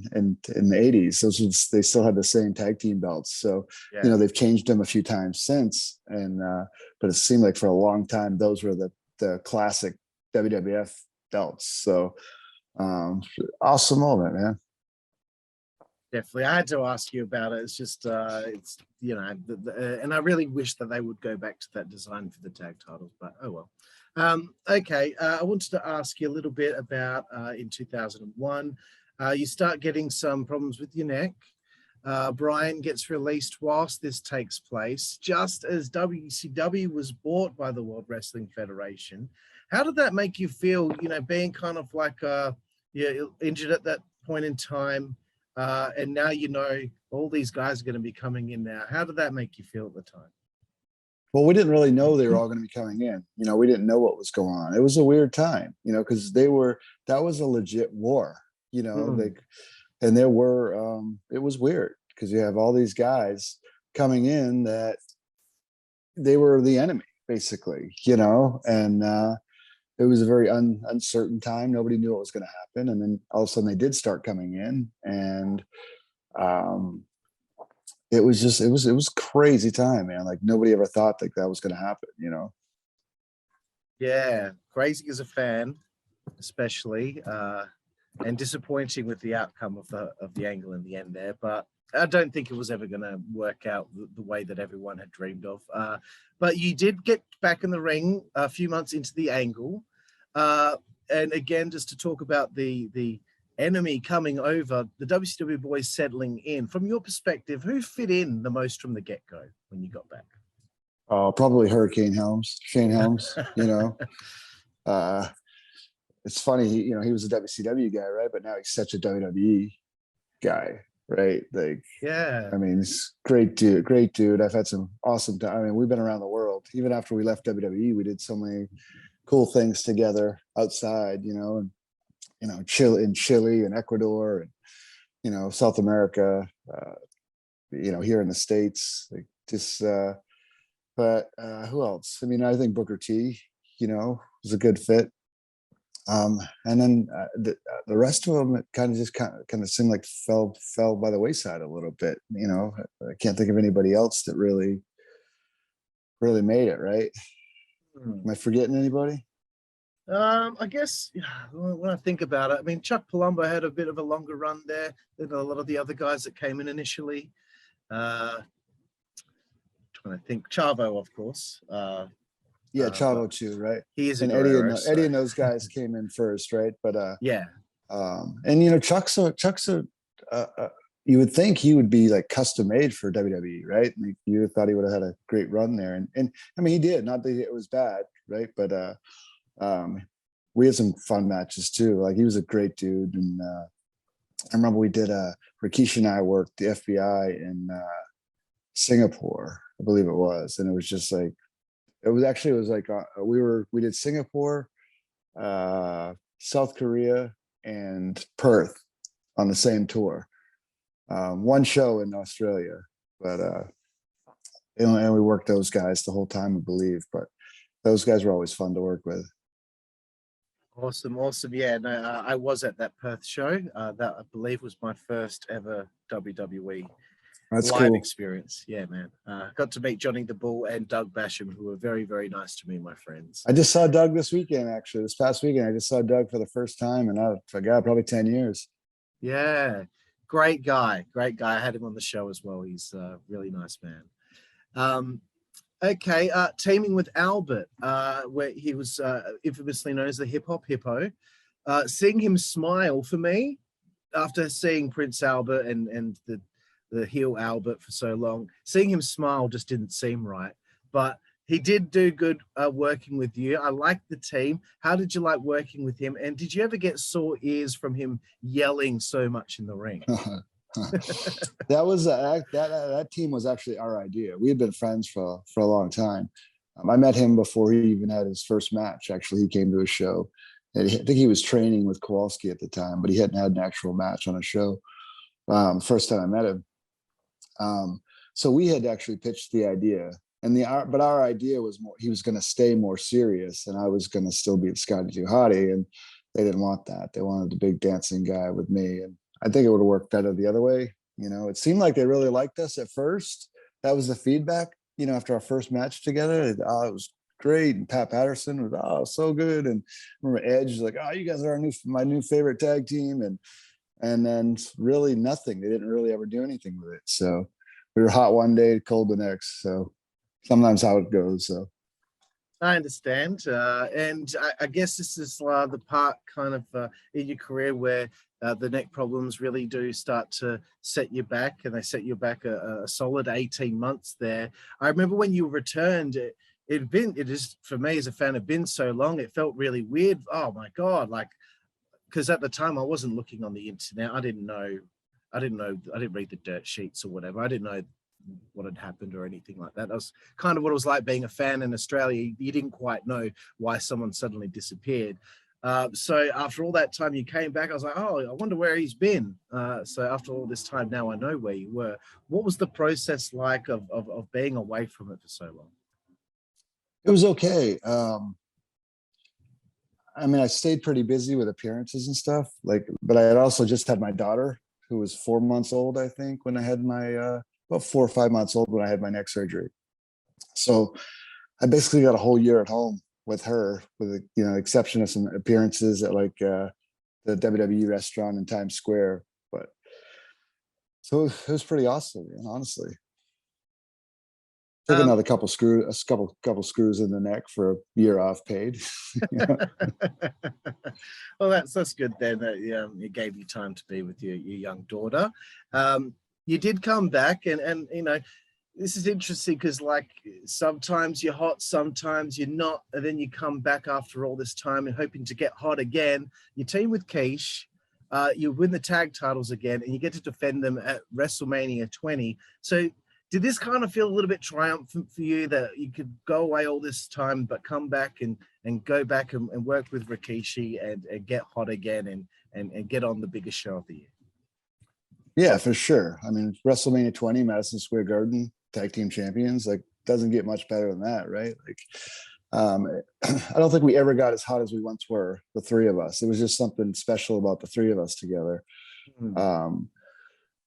in the 80s. They still had the same tag team belts. So, Yeah. You know, they've changed them a few times since. And but it seemed like for a long time those were the classic WWF belts. So awesome moment, man. Definitely. I had to ask you about it. It's just, it's, you know, and I really wish that they would go back to that design for the tag titles, but oh well. Okay, I wanted to ask you a little bit about in 2001, you start getting some problems with your neck. Brian gets released whilst this takes place, just as WCW was bought by the World Wrestling Federation. How did that make you feel, you know, being kind of like you're injured at that point in time, and now you know all these guys are going to be coming in now? How did that make you feel at the time? Well, we didn't really know they were all going to be coming in. You know, we didn't know what was going on. It was a weird time, you know, because that was a legit war, you know, and there were, it was weird because you have all these guys coming in that they were the enemy, basically, you know, and it was a very uncertain time. Nobody knew what was going to happen. And then all of a sudden they did start coming in, and it was crazy time, man. Like nobody ever thought that was going to happen, you know? Yeah. Crazy as a fan, especially, and disappointing with the outcome of the angle in the end there, but I don't think it was ever going to work out the way that everyone had dreamed of. But you did get back in the ring a few months into the angle. And again, just to talk about the enemy coming over, the WCW boys settling in. From your perspective, who fit in the most from the get-go when you got back? Probably Shane Helms, you know. It's funny, you know, he was a WCW guy, right? But now he's such a WWE guy, right? Like, yeah, I mean, he's great dude. I've had some awesome time. I mean, we've been around the world. Even after we left WWE, we did so many cool things together outside, you know, and you know, Chile and Ecuador and, you know, South America, you know, here in the States, like just, but who else? I mean, I think Booker T, you know, was a good fit. And then the rest of them kind of seemed like fell by the wayside a little bit. You know, I can't think of anybody else that really made it, right? Am I forgetting anybody? I guess when I think about it, I mean, Chuck Palumbo had a bit of a longer run there than a lot of the other guys that came in initially. Trying to think, Chavo, of course. Yeah, Chavo too, right? He is a and Guerrero, Eddie and those guys came in first, right? But yeah. And you know, Chuck's you would think he would be like custom made for WWE, right? Like you thought he would have had a great run there, and I mean he did. Not that it was bad, right? But we had some fun matches too. Like he was a great dude, and I remember we did Rikishi and I worked the FBI in Singapore, I believe it was, and it was just like it was like we did Singapore, South Korea, and Perth on the same tour. One show in Australia, but and we worked those guys the whole time, I believe. But those guys were always fun to work with. Awesome. Yeah, no, I was at that Perth show. That I believe was my first ever WWE That's live cool. experience. Yeah, man. Got to meet Johnny the Bull and Doug Basham, who were very, very nice to me, my friends. I just saw Doug this weekend, actually. This past weekend, I just saw Doug for the first time, and I forgot, probably 10 years. Yeah, great guy. Great guy. I had him on the show as well. He's a really nice man. Okay, teaming with Albert, where he was infamously known as the Hip Hop Hippo. Seeing him smile for me after seeing Prince Albert and the heel Albert for so long, seeing him smile just didn't seem right. But he did do good working with you. I liked the team. How did you like working with him? And did you ever get sore ears from him yelling so much in the ring? That was that team was actually our idea. We had been friends for a long time. I met him before he even had his first match. Actually, he came to a show. And I think he was training with Kowalski at the time, but he hadn't had an actual match on a show. First time I met him. So we had actually pitched the idea, and but our idea was more, he was going to stay more serious, and I was going to still be Scotty too Hotty, and they didn't want that. They wanted the big dancing guy with me, and I think it would have worked better the other way. You know, it seemed like they really liked us at first. That was the feedback. You know, after our first match together, it was great. And Pat Patterson was so good. And I remember Edge was like, oh, you guys are my new favorite tag team. And then really nothing. They didn't really ever do anything with it. So we were hot one day, cold the next. So sometimes how it goes. So I understand. And I guess this is the part kind of in your career where the neck problems really do start to set you back, and they set you back a solid 18 months there. I remember when you returned, it is, for me as a fan, had been so long, it felt really weird. Oh my God. Like, because at the time I wasn't looking on the internet. I didn't read the dirt sheets or whatever. I didn't know what had happened or anything like that. That was kind of what it was like being a fan in Australia. You didn't quite know why someone suddenly disappeared. So after all that time you came back, I was like, oh, I wonder where he's been. So after all this time, now I know where you were. What was the process like of being away from it for so long? it was okay. I mean, I stayed pretty busy with appearances and stuff, but I had also just had my daughter, who was 4 months old, I think, when I had my, about 4 or 5 months old when I had my neck surgery. So I basically got a whole year at home with her, with exception of some appearances at the WWE restaurant in Times Square. But so it was pretty awesome, honestly. Took another couple screws in the neck for a year off paid. Well, that's good then. That it gave you time to be with your young daughter. You did come back, and this is interesting because sometimes you're hot, sometimes you're not, and then you come back after all this time and hoping to get hot again. You team with Keish, you win the tag titles again, and you get to defend them at WrestleMania 20. So did this kind of feel a little bit triumphant for you that you could go away all this time, but come back and go back and work with Rikishi and get hot again and get on the biggest show of the year? Yeah, for sure. I mean, WrestleMania 20, Madison Square Garden, tag team champions, doesn't get much better than that, right? I don't think we ever got as hot as we once were, the three of us. It was just something special about the three of us together.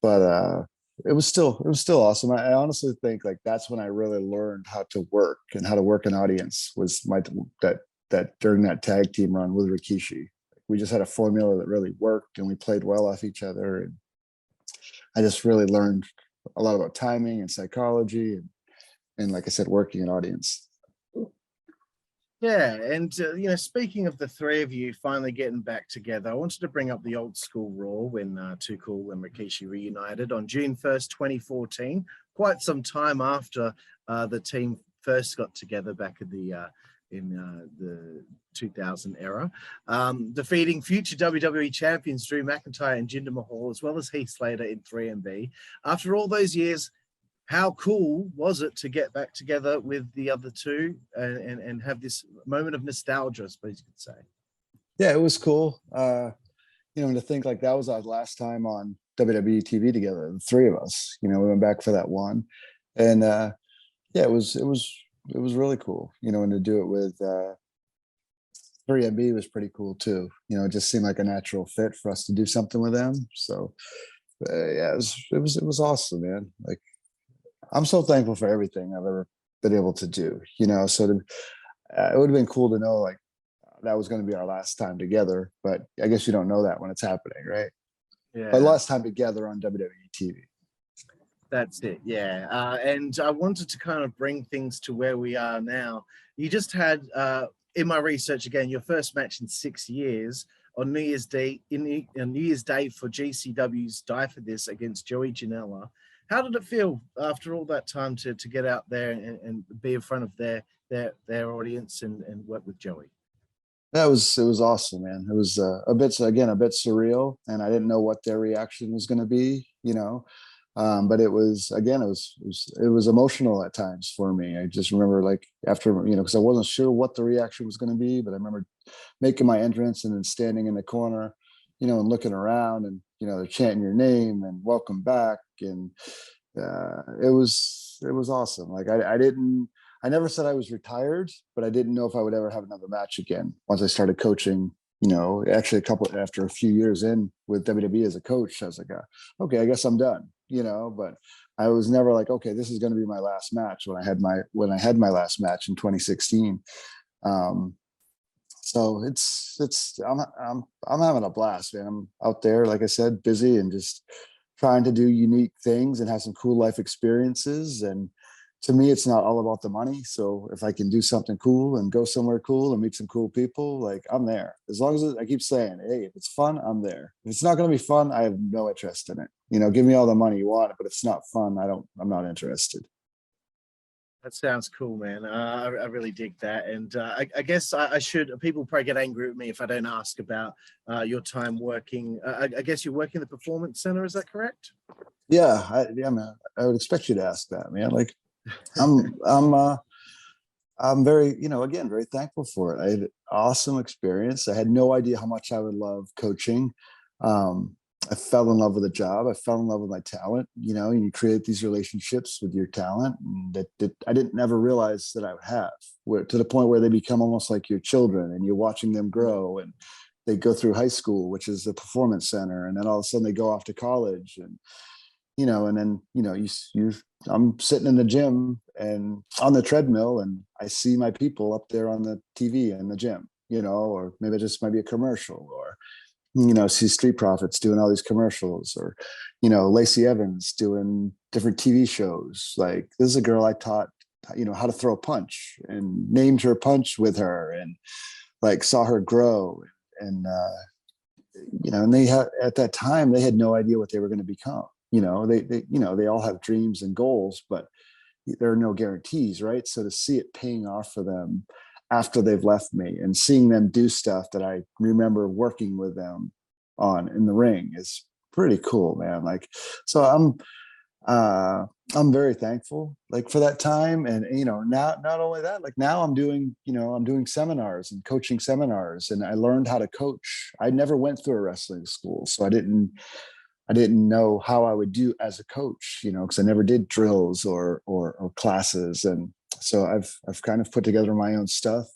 But it was still awesome. I honestly think that's when I really learned how to work and how to work an audience, was that during that tag team run with Rikishi. We just had a formula that really worked, and we played well off each other. And I just really learned a lot about timing and psychology and like I said, working an audience. Yeah, and speaking of the three of you finally getting back together, I wanted to bring up the old school Raw when Too Cool and Rikishi reunited on June 1st, 2014, quite some time after the team first got together back in the 2000 era, defeating future WWE champions Drew McIntyre and Jinder Mahal, as well as Heath Slater in 3MB. After all those years, how cool was it to get back together with the other two and have this moment of nostalgia, I suppose you could say? Yeah, it was cool. To think that was our last time on WWE TV together, the three of us. We went back for that one, and it was really cool. And to do it with 3MB was pretty cool too. It just seemed like a natural fit for us to do something with them. So yeah, it was awesome, man. Like, I'm so thankful for everything I've ever been able to do, so it would have been cool to know like that was going to be our last time together, but I guess you don't know that when it's happening, right? But Yeah. last time together on WWE TV. That's it, yeah. And I wanted to kind of bring things to where we are now. You just had, in my research again, your first match in 6 years on New Year's Day, on New Year's Day for GCW's Die For This against Joey Janela. How did it feel after all that time to get out there and be in front of their audience and work with Joey? It was awesome, man. It was a bit surreal, and I didn't know what their reaction was going to be, but it was emotional at times for me. I just remember like after, because I wasn't sure what the reaction was going to be, but I remember making my entrance and then standing in the corner, and looking around, and they're chanting your name and welcome back, and it was awesome. Like I never said I was retired, but I didn't know if I would ever have another match again once I started coaching. Actually after a few years in with WWE as a coach, I was like, okay, I guess I'm done. But I was never like, okay, this is going to be my last match when I had my last match in 2016. So I'm having a blast, man. I'm out there, like I said, busy and just trying to do unique things and have some cool life experiences. And to me, it's not all about the money. So if I can do something cool and go somewhere cool and meet some cool people, like I'm there. As long as I keep saying, hey, if it's fun, I'm there. If it's not going to be fun, I have no interest in it. Give me all the money you want, but if it's not fun, I'm not interested. That sounds cool, man. I really dig that. And I guess I should, people probably get angry with me if I don't ask about your time working. I guess you're working the Performance Center, is that correct? Yeah, man. I would expect you to ask that, man. Like, I'm very, again, very thankful for it. I had an awesome experience. I had no idea how much I would love coaching. I fell in love with the job. I fell in love with my talent. You create these relationships with your talent that I didn't never realize that I would have, to the point where they become almost like your children, and you're watching them grow, and they go through high school, which is the Performance Center, and then all of a sudden they go off to college, and and then I'm sitting in the gym and on the treadmill, and I see my people up there on the TV in the gym, or maybe it just might be a commercial, or see Street Profits doing all these commercials, or Lacey Evans doing different TV shows. Like, this is a girl I taught how to throw a punch, and named her punch with her, and like saw her grow, and and they had, at that time, they had no idea what they were going to become. They all have dreams and goals, but there are no guarantees, right? So to see it paying off for them after they've left me, and seeing them do stuff that I remember working with them on in the ring, is pretty cool, man. Like, so I'm very thankful, like, for that time. And now, not only that, like, now I'm doing seminars and coaching seminars, and I learned how to coach. I never went through a wrestling school, so I didn't know how I would do as a coach, because I never did drills or classes. And so I've kind of put together my own stuff,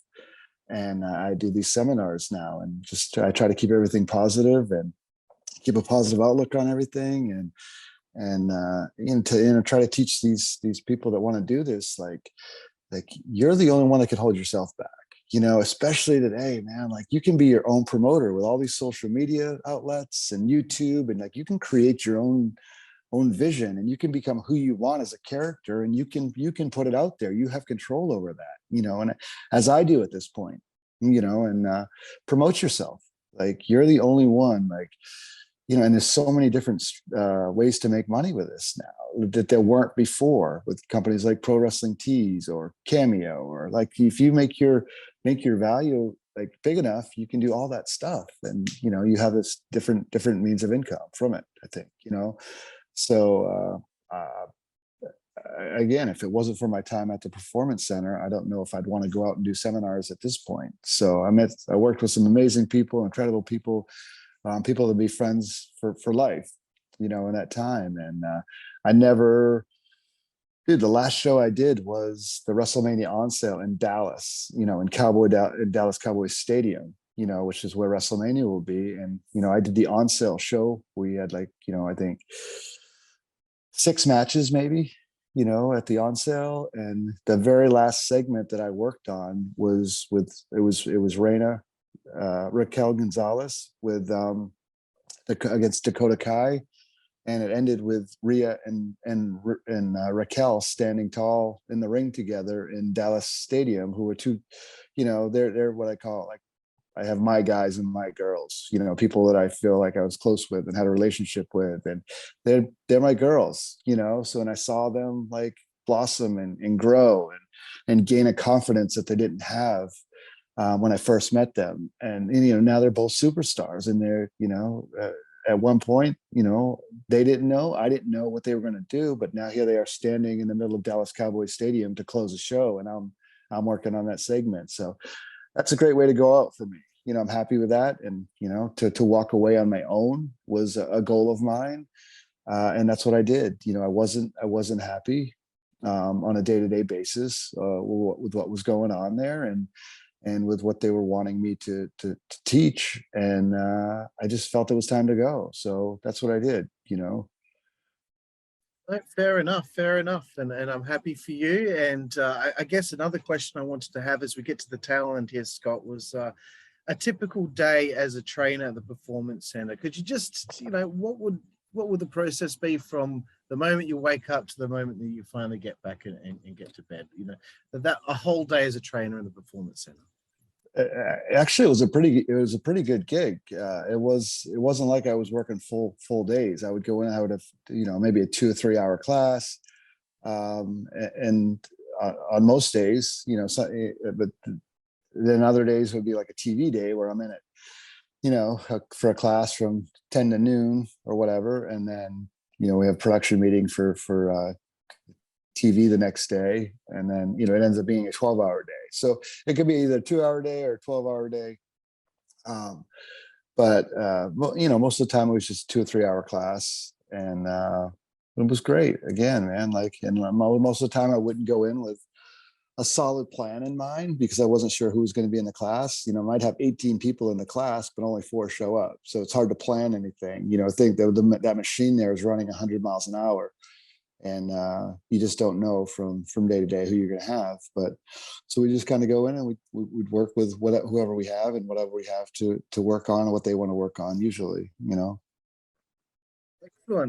and I do these seminars now, and just I try to keep everything positive and keep a positive outlook on everything, and to try to teach these people that want to do this, like you're the only one that can hold yourself back. Especially today, man. Like, you can be your own promoter with all these social media outlets and YouTube, and like, you can create your own vision, and you can become who you want as a character, and you can put it out there. You have control over that, and as I do at this point, and promote yourself. Like, you're the only one, like, and there's so many different ways to make money with this now that there weren't before, with companies like Pro Wrestling Tees or Cameo, or like, if you make your value like big enough, you can do all that stuff, and you have this different means of income from it, I think. So again, if it wasn't for my time at the Performance Center, I don't know if I'd want to go out and do seminars at this point. So I worked with some amazing people, incredible people, people to be friends for life, in that time. And the last show I did was the WrestleMania on sale in Dallas, in Dallas Cowboys Stadium. which is where WrestleMania will be. And, I did the on sale show. We had I think 6 matches maybe, at the on sale. And the very last segment that I worked on was Reina, Raquel Gonzalez against Dakota Kai. And it ended with Rhea and Raquel standing tall in the ring together in Dallas Stadium, who were two, they're what I call I have my guys and my girls, people that I feel like I was close with and had a relationship with, and they're my girls, So when I saw them blossom and grow and gain a confidence that they didn't have when I first met them, and now they're both superstars, and they're at one point, they didn't know, I didn't know what they were going to do, but now here they are standing in the middle of Dallas Cowboys Stadium to close the show, and I'm working on that segment. So that's a great way to go out for me. I'm happy with that, and to walk away on my own was a goal of mine, and that's what I did. I wasn't happy on a day-to-day basis with what was going on there, and with what they were wanting me to teach. And I just felt it was time to go. So that's what I did, Fair enough. And I'm happy for you. And I guess another question I wanted to have as we get to the tail end here, Scott, was a typical day as a trainer at the Performance Center. Could you just, what would the process be from the moment you wake up to the moment that you finally get back and get to bed? That a whole day as a trainer in the Performance Center. Actually, it was a pretty good gig. It wasn't like I was working full days. I would go in, I would have maybe a 2 or 3 hour class, and on most days, but then other days would be like a TV day where I'm in it, for a class from 10 to noon or whatever, and then we have production meeting for TV the next day, and then it ends up being a 12-hour day. So it could be either a 2-hour day or a 12-hour day. But most of the time it was just 2 or 3 hour class, and it was great. Again, man, and most of the time I wouldn't go in with a solid plan in mind because I wasn't sure who was going to be in the class. I might have 18 people in the class, but only 4 show up. So it's hard to plan anything. I think that machine there is running 100 miles an hour. And you just don't know from day to day who you're going to have. But so we just kind of go in and we'd work with whoever we have and whatever we have to work on and what they want to work on usually,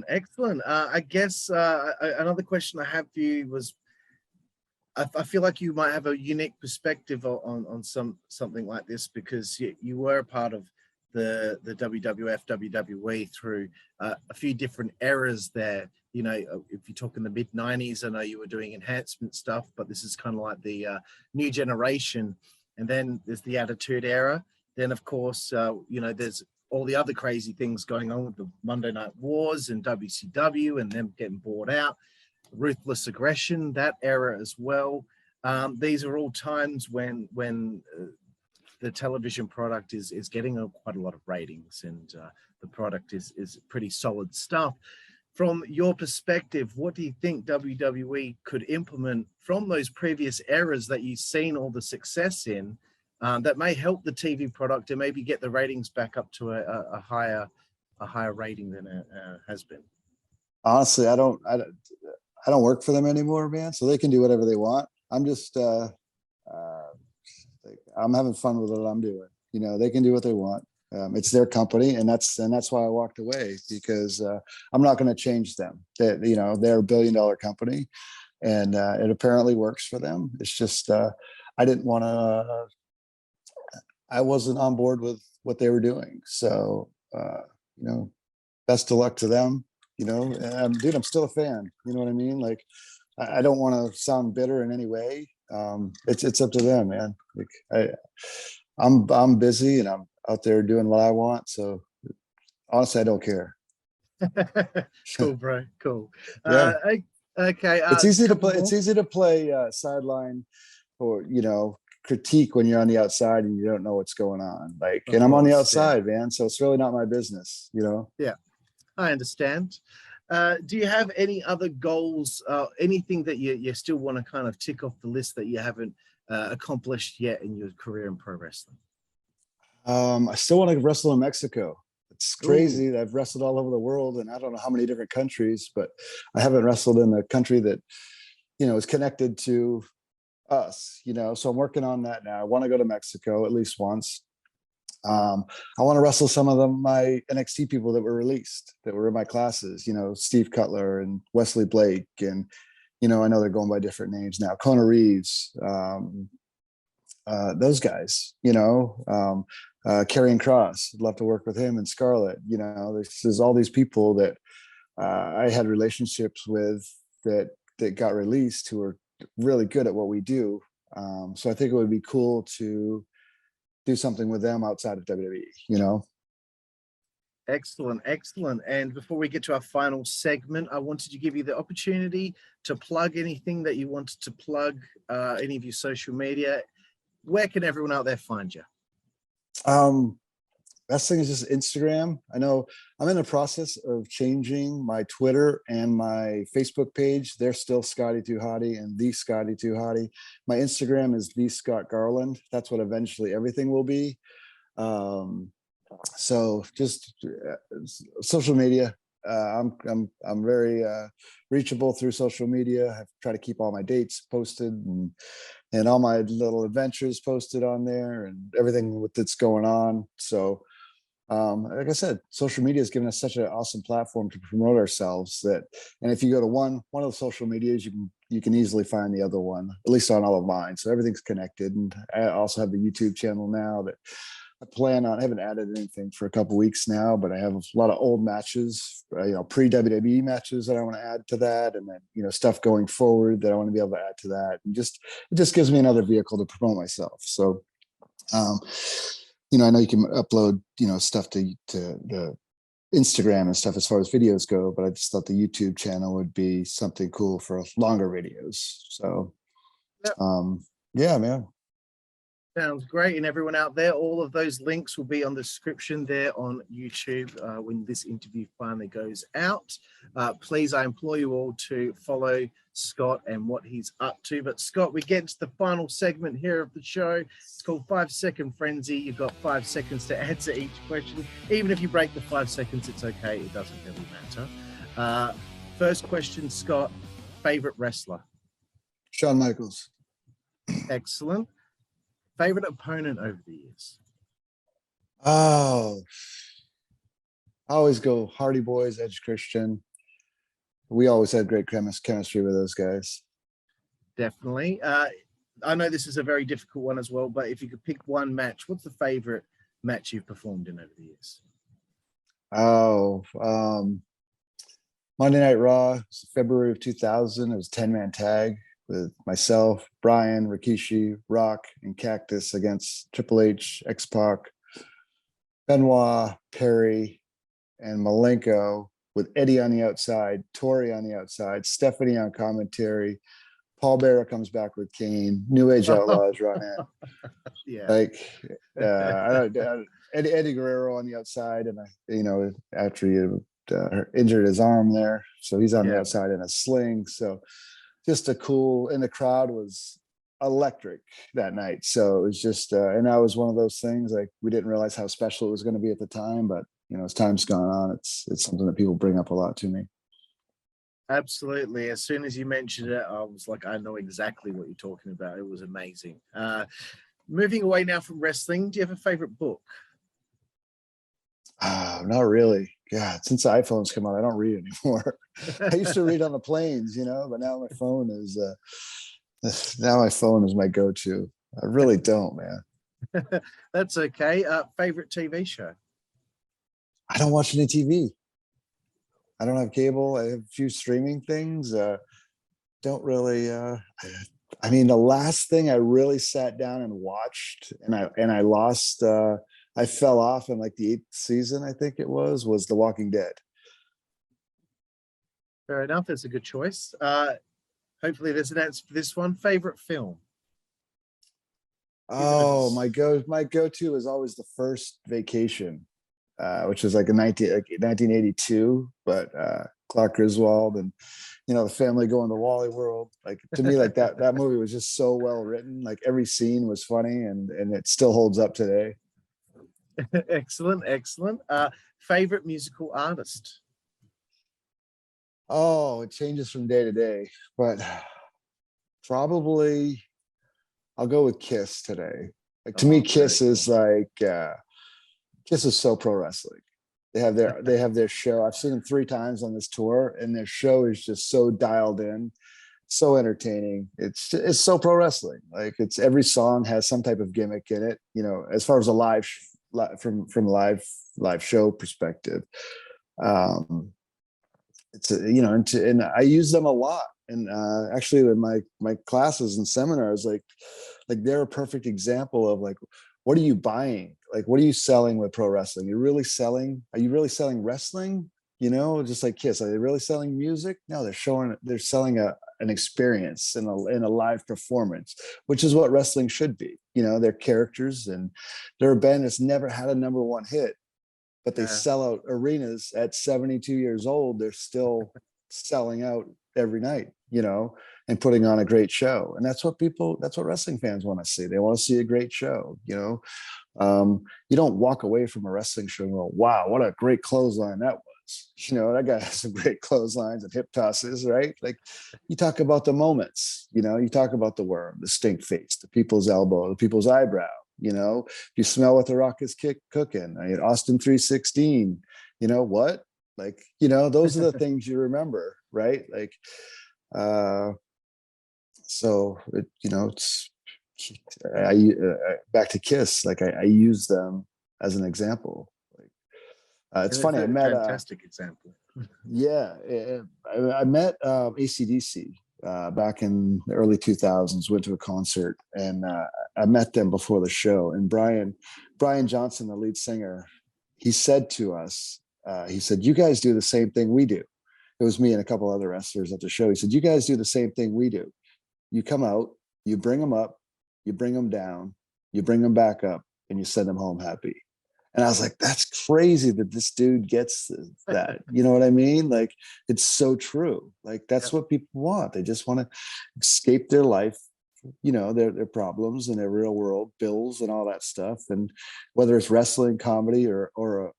Excellent. I guess another question I have for you was, I feel like you might have a unique perspective on something like this because you were a part of the WWF, WWE through a few different eras there. If you talk in the mid 90s, I know you were doing enhancement stuff, but this is kind of like the new generation. And then there's the Attitude Era. Then, of course, there's all the other crazy things going on with the Monday Night Wars and WCW and them getting bought out. Ruthless Aggression, that era as well. These are all times when the television product is getting quite a lot of ratings, and the product is pretty solid stuff. From your perspective, what do you think WWE could implement from those previous eras that you've seen all the success in that may help the TV product and maybe get the ratings back up to a higher rating than it has been? Honestly, I don't work for them anymore, man. So they can do whatever they want. I'm just I'm having fun with what I'm doing. They can do what they want. It's their company, and that's why I walked away, because I'm not going to change them. They're a $1 billion company, and it apparently works for them. It's just I didn't want to. I wasn't on board with what they were doing. So best of luck to them. Dude, I'm still a fan. You know what I mean? I don't want to sound bitter in any way. It's up to them, man. I'm busy and I'm out there doing what I want. So honestly, I don't care. Cool, bro. Cool. Yeah. Okay. It's easy to play. It's easy to play sideline or critique when you're on the outside and you don't know what's going on. And I'm on the outside, man. So it's really not my business. Yeah, I understand. Do you have any other goals? Anything that you still want to kind of tick off the list that you haven't accomplished yet in your career in pro wrestling? I still want to wrestle in Mexico. It's crazy Ooh, that I've wrestled all over the world and I don't know how many different countries, but I haven't wrestled in a country that, is connected to us, so I'm working on that now. I want to go to Mexico at least once. I want to wrestle some of my NXT people that were released, that were in my classes, Steve Cutler and Wesley Blake. And, I know they're going by different names now. Kona Reeves, those guys, Karrion Cross. I'd love to work with him and Scarlett. There's all these people that I had relationships with that got released who are really good at what we do. So I think it would be cool to do something with them outside of WWE. excellent, excellent. And before we get to our final segment, I wanted to give you the opportunity to plug anything that you wanted to plug, any of your social media. Where can everyone out there find you? Best thing is just Instagram. I know I'm in the process of changing my Twitter and my Facebook page. They're still Scotty Too Hotty and the Scotty Too Hotty. My Instagram is the Scott Garland. That's what eventually everything will be. So just social media. I'm very reachable through social media. I try to keep all my dates posted and all my little adventures posted on there and everything that's going on. So like I said, social media has given us such an awesome platform to promote ourselves and if you go to one of the social medias, you can easily find the other one, at least on all of mine. So everything's connected. And I also have the YouTube channel now that I haven't added anything for a couple weeks now, but I have a lot of old matches, pre-WWE matches that I want to add to that. And then, stuff going forward that I want to be able to add to that. And it just gives me another vehicle to promote myself. So, I know you can upload, stuff to the Instagram and stuff as far as videos go, but I just thought the YouTube channel would be something cool for longer videos. So, Yep. Yeah, man. Sounds great. And everyone out there, all of those links will be on the description there on YouTube when this interview finally goes out. Please, I implore you all to follow Scott and what he's up to. But Scott, we get to the final segment here of the show. It's called 5-Second Frenzy. You've got 5 seconds to answer each question. Even if you break the 5 seconds, it's okay. It doesn't really matter. First question, Scott, favorite wrestler? Shawn Michaels. Excellent. Favorite opponent over the years? Oh, I always go Hardy Boys, Edge Christian. We always had great chemistry with those guys. Definitely. I know this is a very difficult one as well, but if you could pick one match, what's the favorite match you've performed in over the years? Oh, Monday Night Raw, February of 2000. It was a 10-man tag with myself, Brian, Rikishi, Rock, and Cactus against Triple H, X-Pac, Benoit, Perry, and Malenko, with Eddie on the outside, Tori on the outside, Stephanie on commentary. Paul Bearer comes back with Kane. New Age Outlaws run in. Yeah. Eddie Guerrero on the outside, and after he injured his arm there, so he's on the outside in a sling. So just and the crowd was electric that night. So it was just, and that was one of those things, like, we didn't realize how special it was going to be at the time, but as time's gone on, it's something that people bring up a lot to me. Absolutely. As soon as you mentioned it, I was like, I know exactly what you're talking about. It was amazing. Moving away now from wrestling, do you have a favorite book? Not really. God, since the iPhones come out, I don't read anymore. I used to read on the planes, but now my phone is my go-to. I really don't, man. That's okay. Favorite TV show? I don't watch any TV. I don't have cable. I have a few streaming things. Don't really. The last thing I really sat down and watched, and I lost. I fell off in like the 8th season, I think it was The Walking Dead. Fair enough. That's a good choice. Hopefully there's an answer for this one. Favorite film? Oh, my go-to is always The First Vacation, which was like 1982, but Clark Griswold and the family going to Wally World. Like, to me, like that movie was just so well written. Like, every scene was funny, and it still holds up today. Excellent, excellent. Favorite musical artist? Oh, it changes from day to day, but probably I'll go with Kiss today. Like to me, Oh, very Kiss is cool. like Kiss is so pro wrestling. They have their show. I've seen them 3 times on this tour, and their show is just so dialed in, so entertaining. It's so pro wrestling. Like it's every song has some type of gimmick in it. You know, as far as a from live show perspective, um, it's and I use them a lot. And actually, in my classes and seminars, like they're a perfect example of like, what are you buying? Like, what are you selling with pro wrestling? Are you really selling wrestling? You know, just like Kiss, are they really selling music? No, they're selling an experience in a live performance, which is what wrestling should be. You know, they're characters, and they're a band that's never had a #1 hit, but they sell out arenas at 72 years old. They're still selling out every night, you know, and putting on a great show. And that's what wrestling fans want to see. They want to see a great show, you know. You don't walk away from a wrestling show and go, wow, what a great clothesline that was. You know, that guy has some great clotheslines and hip tosses, right? Like you talk about the moments, you know, you talk about the worm, the stink face, the people's elbow, the people's eyebrow, you know, you smell what the Rock is cooking. I mean, Austin 316, you know what? Like, you know, those are the things you remember, right? Like, so it, you know, it's back to Kiss. Like I use them as an example. Like it's funny. I met fantastic example. yeah, I met AC/DC back in the early 2000s. Went to a concert, and I met them before the show. And Brian Johnson, the lead singer, he said to us, he said, "You guys do the same thing we do." It was me and a couple other wrestlers at the show. He said, "You guys do the same thing we do. You come out, you bring them up, you bring them down, you bring them back up, and you send them home happy." And I was like, that's crazy that this dude gets that. You know what I mean? Like, it's so true. Like, that's what people want. They just want to escape their life, you know, their problems and their real world bills and all that stuff. And whether it's wrestling, comedy, or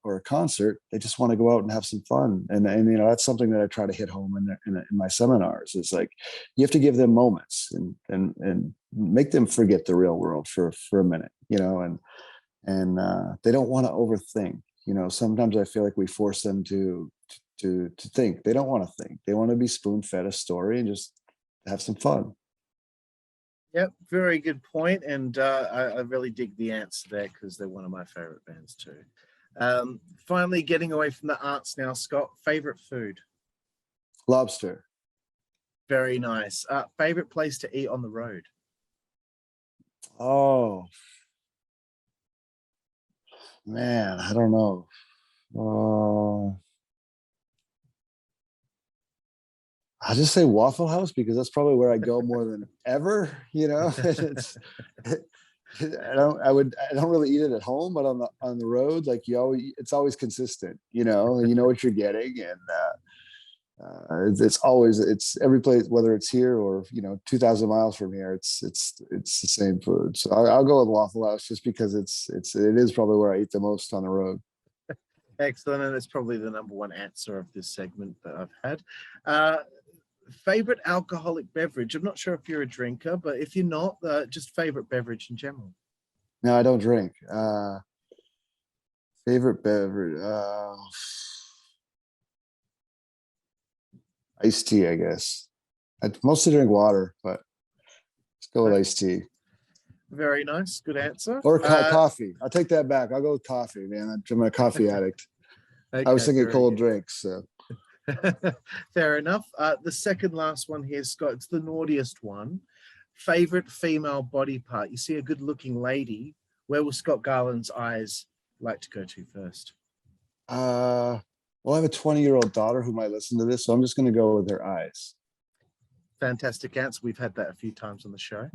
a concert, they just want to go out and have some fun. And you know, that's something that I try to hit home in my seminars. It's like you have to give them moments and make them forget the real world for a minute, you know, and they don't want to overthink. You know, sometimes I feel like we force them to think. They don't want to think. They want to be spoon-fed a story and just have some fun. Yep, very good point. And I really dig the answer there because they're one of my favorite bands too. Finally, getting away from the arts now, Scott, favorite food? Lobster. Very nice. Favorite place to eat on the road? Oh, man, I don't know. I'll just say Waffle House because that's probably where I go more than ever. You know, I don't really eat it at home, but on the road, like it's always consistent. You know what you're getting, and it's every place, whether it's here or 2,000 miles from here. It's the same food. So I'll go with Waffle House just because it is probably where I eat the most on the road. Excellent, and it's probably the #1 answer of this segment that I've had. Favorite alcoholic beverage? I'm not sure if you're a drinker, but if you're not, just favorite beverage in general. No, I don't drink. Favorite beverage? Iced tea, I guess. I mostly drink water, but let's go with iced tea. Very nice, good answer. Or coffee. I'll take that back. I'll go with coffee, man. I'm a coffee addict. Okay, I was thinking cold drinks. So. Fair enough. The second last one here, Scott, it's the naughtiest one. Favorite female body part? You see a good looking lady, where will Scott Garland's eyes like to go to first? Well, I have a 20-year-old daughter who might listen to this, so I'm just going to go with her eyes. Fantastic answer. We've had that a few times on the show.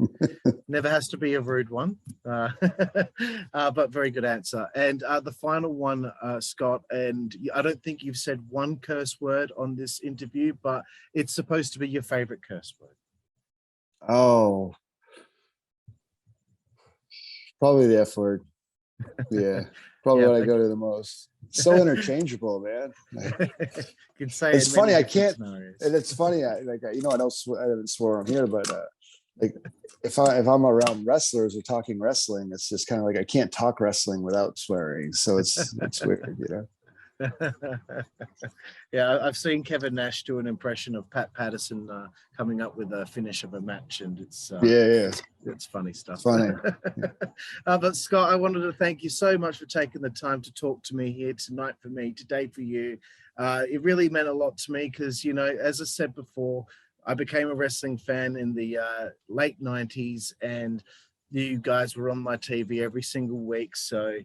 Never has to be a rude one, but very good answer. And the final one, Scott, and I don't think you've said one curse word on this interview, but it's supposed to be your favorite curse word. Oh, probably the F word. Yeah. Probably Yeah, what I go to the most. So interchangeable, man. Can say It's in funny. many I can't. different scenarios. And it's funny. I I didn't swear on here, but like if I'm around wrestlers or talking wrestling, it's just kind of like I can't talk wrestling without swearing. So it's weird, you know. Yeah, I've seen Kevin Nash do an impression of Pat Patterson coming up with a finish of a match, and it's it's funny stuff. Funny. But Scott, I wanted to thank you so much for taking the time to talk to me here tonight for me, today for you. It really meant a lot to me because, you know, as I said before, I became a wrestling fan in the late 90s, and you guys were on my TV every single week. So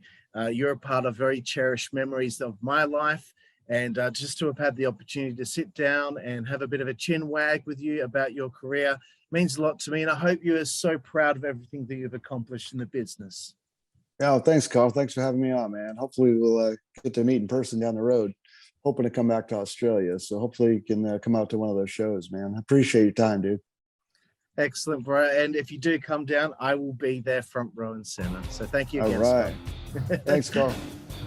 you're a part of very cherished memories of my life. And just to have had the opportunity to sit down and have a bit of a chin wag with you about your career means a lot to me. And I hope you are so proud of everything that you've accomplished in the business. Yeah, thanks, Carl. Thanks for having me on, man. Hopefully we'll get to meet in person down the road. Hoping to come back to Australia. So hopefully you can come out to one of those shows, man. I appreciate your time, dude. Excellent, bro. And if you do come down, I will be there front row and center. So thank you again. All right. Thanks, Carl.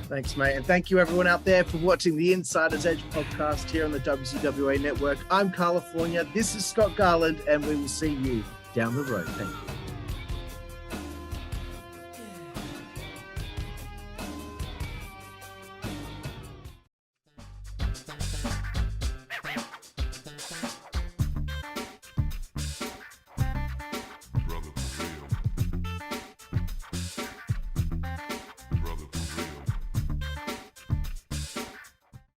Thanks, mate. And thank you, everyone out there, for watching the Insider's Edge podcast here on the WZWA Network. I'm Karlifornia. This is Scott Garland, and we will see you down the road. Thank you.